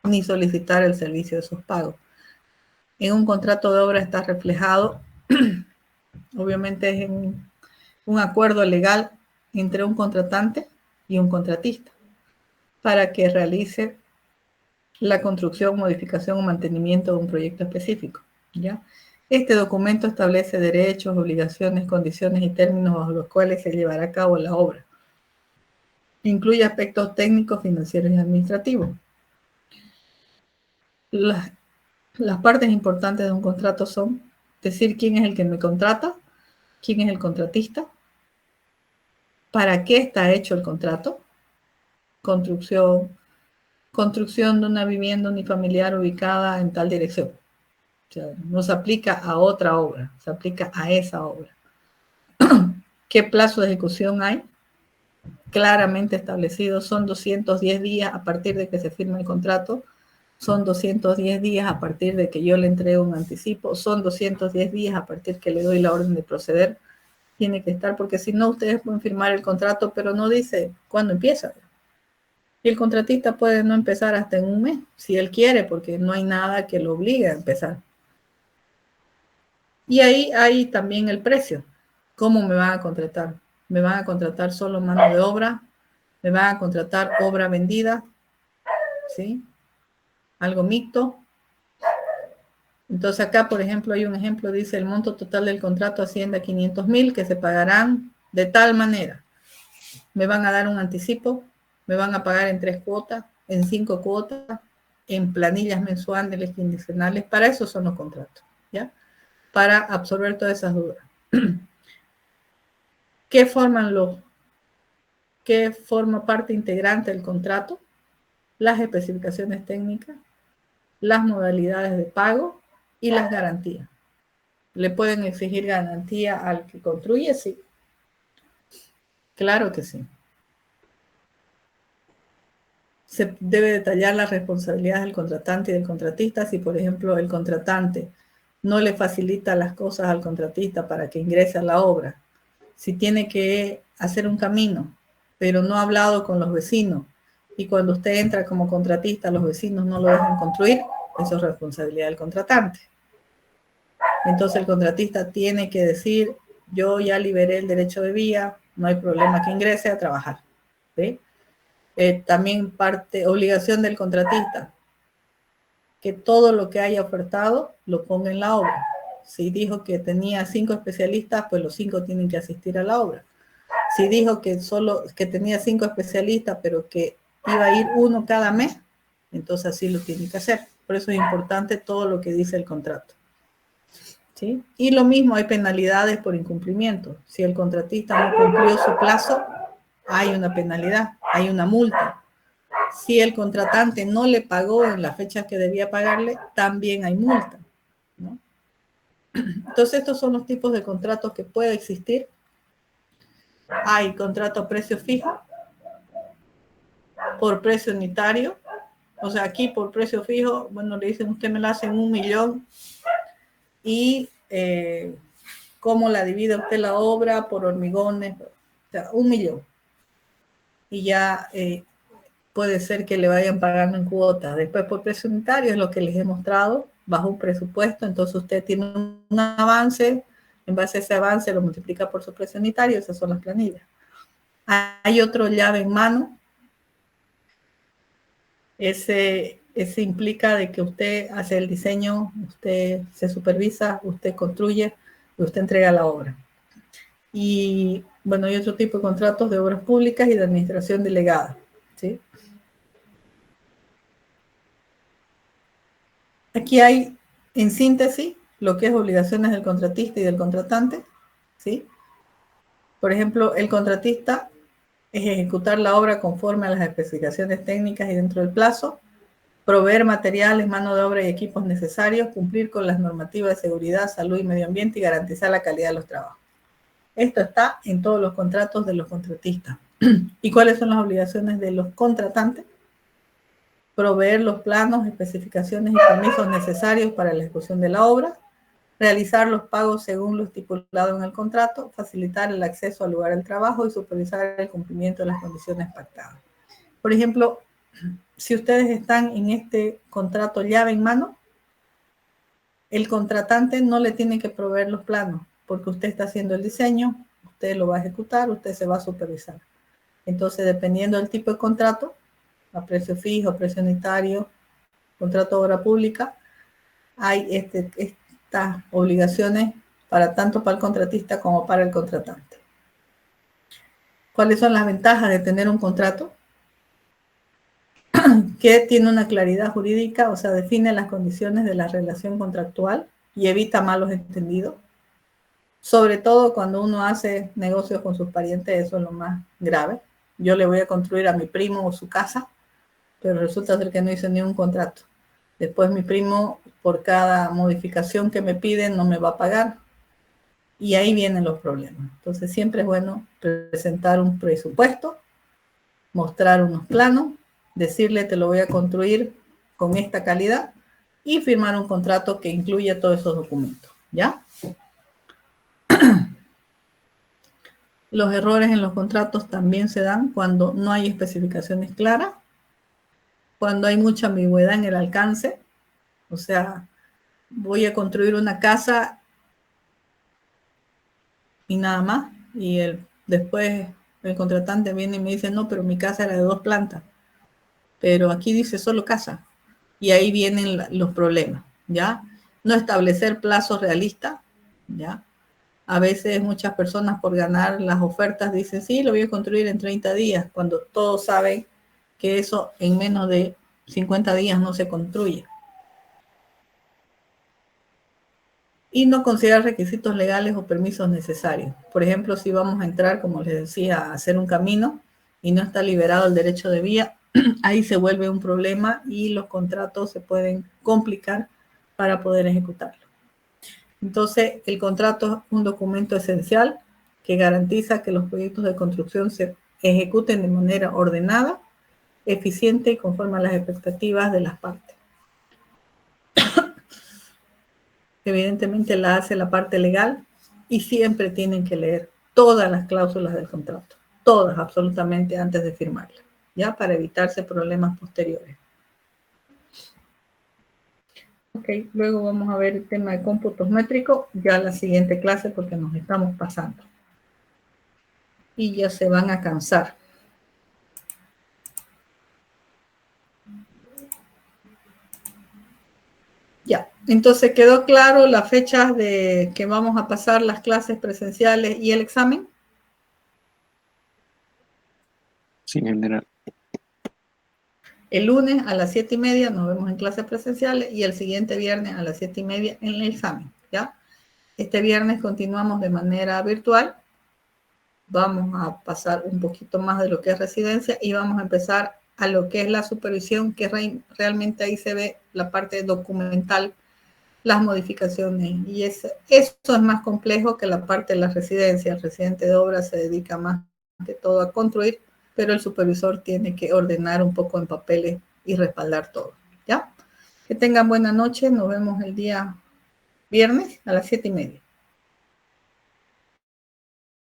ni solicitar el servicio de esos pagos. En un contrato de obra está reflejado, obviamente es en un acuerdo legal entre un contratante y un contratista para que realice la construcción, modificación o mantenimiento de un proyecto específico, ¿ya? Este documento establece derechos, obligaciones, condiciones y términos bajo los cuales se llevará a cabo la obra. Incluye aspectos técnicos, financieros y administrativos. Las partes importantes de un contrato son decir quién es el que me contrata, quién es el contratista, para qué está hecho el contrato, construcción de una vivienda unifamiliar ubicada en tal dirección. O sea, no se aplica a otra obra, se aplica a esa obra. ¿Qué plazo de ejecución hay? Claramente establecido, son 210 días a partir de que se firma el contrato, son 210 días a partir de que yo le entrego un anticipo, son 210 días a partir que le doy la orden de proceder. Tiene que estar, porque si no, ustedes pueden firmar el contrato, pero no dice cuándo empieza. Y el contratista puede no empezar hasta en un mes, si él quiere, porque no hay nada que lo obligue a empezar. Y ahí hay también el precio. ¿Cómo me van a contratar? ¿Me van a contratar solo mano de obra? ¿Me van a contratar obra vendida? ¿Sí? Algo mixto. Entonces acá, por ejemplo, hay un ejemplo, dice el monto total del contrato asciende a 500,000 que se pagarán de tal manera. Me van a dar un anticipo, me van a pagar en 3 cuotas, en 5 cuotas, en planillas mensuales, quincenales. Para eso son los contratos, ¿ya? Para absorber todas esas dudas. ¿Qué forma parte integrante del contrato? Las especificaciones técnicas, las modalidades de pago y las garantías. ¿Le pueden exigir garantía al que construye? Sí. Claro que sí. Se debe detallar las responsabilidades del contratante y del contratista. Si, por ejemplo, el contratante no le facilita las cosas al contratista para que ingrese a la obra, si tiene que hacer un camino, pero no ha hablado con los vecinos, y cuando usted entra como contratista, los vecinos no lo dejan construir, eso es responsabilidad del contratante. Entonces el contratista tiene que decir, yo ya liberé el derecho de vía, no hay problema que ingrese a trabajar. ¿Sí? También obligación del contratista, que todo lo que haya ofertado lo ponga en la obra. Si dijo que tenía 5 especialistas, pues los 5 tienen que asistir a la obra. Si dijo que tenía 5 especialistas, pero que iba a ir uno cada mes, entonces así lo tiene que hacer. Por eso es importante todo lo que dice el contrato. ¿Sí? Y lo mismo, hay penalidades por incumplimiento. Si el contratista no cumplió su plazo, hay una penalidad, hay una multa. Si el contratante no le pagó en la fecha que debía pagarle, también hay multa, ¿no? Entonces, estos son los tipos de contratos que puede existir. Hay contrato a precio fijo, por precio unitario. O sea, aquí por precio fijo, bueno, le dicen, usted me la hace en 1,000,000 y cómo la divide usted la obra por hormigones, o sea, 1,000,000. Y ya puede ser que le vayan pagando en cuotas. Después por precio unitario es lo que les he mostrado, bajo un presupuesto, entonces usted tiene un avance, en base a ese avance lo multiplica por su precio unitario, esas son las planillas. Hay otro llave en mano, ese implica de que usted hace el diseño, usted se supervisa, usted construye y usted entrega la obra. Y bueno, hay otro tipo de contratos de obras públicas y de administración delegada, ¿sí? Aquí hay, en síntesis, lo que es obligaciones del contratista y del contratante, ¿sí? Por ejemplo, el contratista es ejecutar la obra conforme a las especificaciones técnicas y dentro del plazo, proveer materiales, mano de obra y equipos necesarios, cumplir con las normativas de seguridad, salud y medio ambiente y garantizar la calidad de los trabajos. Esto está en todos los contratos de los contratistas. ¿Y cuáles son las obligaciones de los contratantes? Proveer los planos, especificaciones y permisos necesarios para la ejecución de la obra, realizar los pagos según lo estipulado en el contrato, facilitar el acceso al lugar del trabajo y supervisar el cumplimiento de las condiciones pactadas. Por ejemplo, si ustedes están en este contrato llave en mano, el contratante no le tiene que proveer los planos, porque usted está haciendo el diseño, usted lo va a ejecutar, usted se va a supervisar. Entonces, dependiendo del tipo de contrato, a precio fijo, a precio unitario, contrato de obra pública, hay estas obligaciones tanto para el contratista como para el contratante. ¿Cuáles son las ventajas de tener un contrato? Que tiene una claridad jurídica, o sea, define las condiciones de la relación contractual y evita malos entendidos. Sobre todo cuando uno hace negocios con sus parientes, eso es lo más grave. Yo le voy a construir a mi primo su casa, pero resulta ser que no hice ni un contrato. Después mi primo, por cada modificación que me piden, no me va a pagar. Y ahí vienen los problemas. Entonces siempre es bueno presentar un presupuesto, mostrar unos planos, decirle te lo voy a construir con esta calidad y firmar un contrato que incluya todos esos documentos, ¿ya? Los errores en los contratos también se dan cuando no hay especificaciones claras, cuando hay mucha ambigüedad en el alcance, o sea, voy a construir una casa y nada más, y después el contratante viene y me dice, no, pero mi casa era de 2 plantas, pero aquí dice solo casa, y ahí vienen los problemas, ¿ya? No establecer plazos realistas, ¿ya? A veces muchas personas por ganar las ofertas dicen, sí, lo voy a construir en 30 días, cuando todos saben que eso en menos de 50 días no se construye. Y no considerar requisitos legales o permisos necesarios. Por ejemplo, si vamos a entrar, como les decía, a hacer un camino y no está liberado el derecho de vía, ahí se vuelve un problema y los contratos se pueden complicar para poder ejecutarlo. Entonces, el contrato es un documento esencial que garantiza que los proyectos de construcción se ejecuten de manera ordenada, eficiente y conforme a las expectativas de las partes. Evidentemente la hace la parte legal y siempre tienen que leer todas las cláusulas del contrato, todas absolutamente antes de firmarla, ya para evitarse problemas posteriores. Ok, luego vamos a ver el tema de cómputos métricos, ya la siguiente clase porque nos estamos pasando. Y ya se van a cansar. Ya, entonces quedó claro las fechas de que vamos a pasar las clases presenciales y el examen. Sí, general. El lunes a las 7:30 nos vemos en clases presenciales y el siguiente viernes a las 7:30 en el examen, ¿ya? Este viernes continuamos de manera virtual. Vamos a pasar un poquito más de lo que es residencia y vamos a empezar a lo que es la supervisión, que realmente ahí se ve la parte documental, las modificaciones. Y eso es más complejo que la parte de la residencia. El residente de obra se dedica más que todo a construir, pero el supervisor tiene que ordenar un poco en papeles y respaldar todo, ¿ya? Que tengan buena noche, nos vemos el día viernes a las 7:30.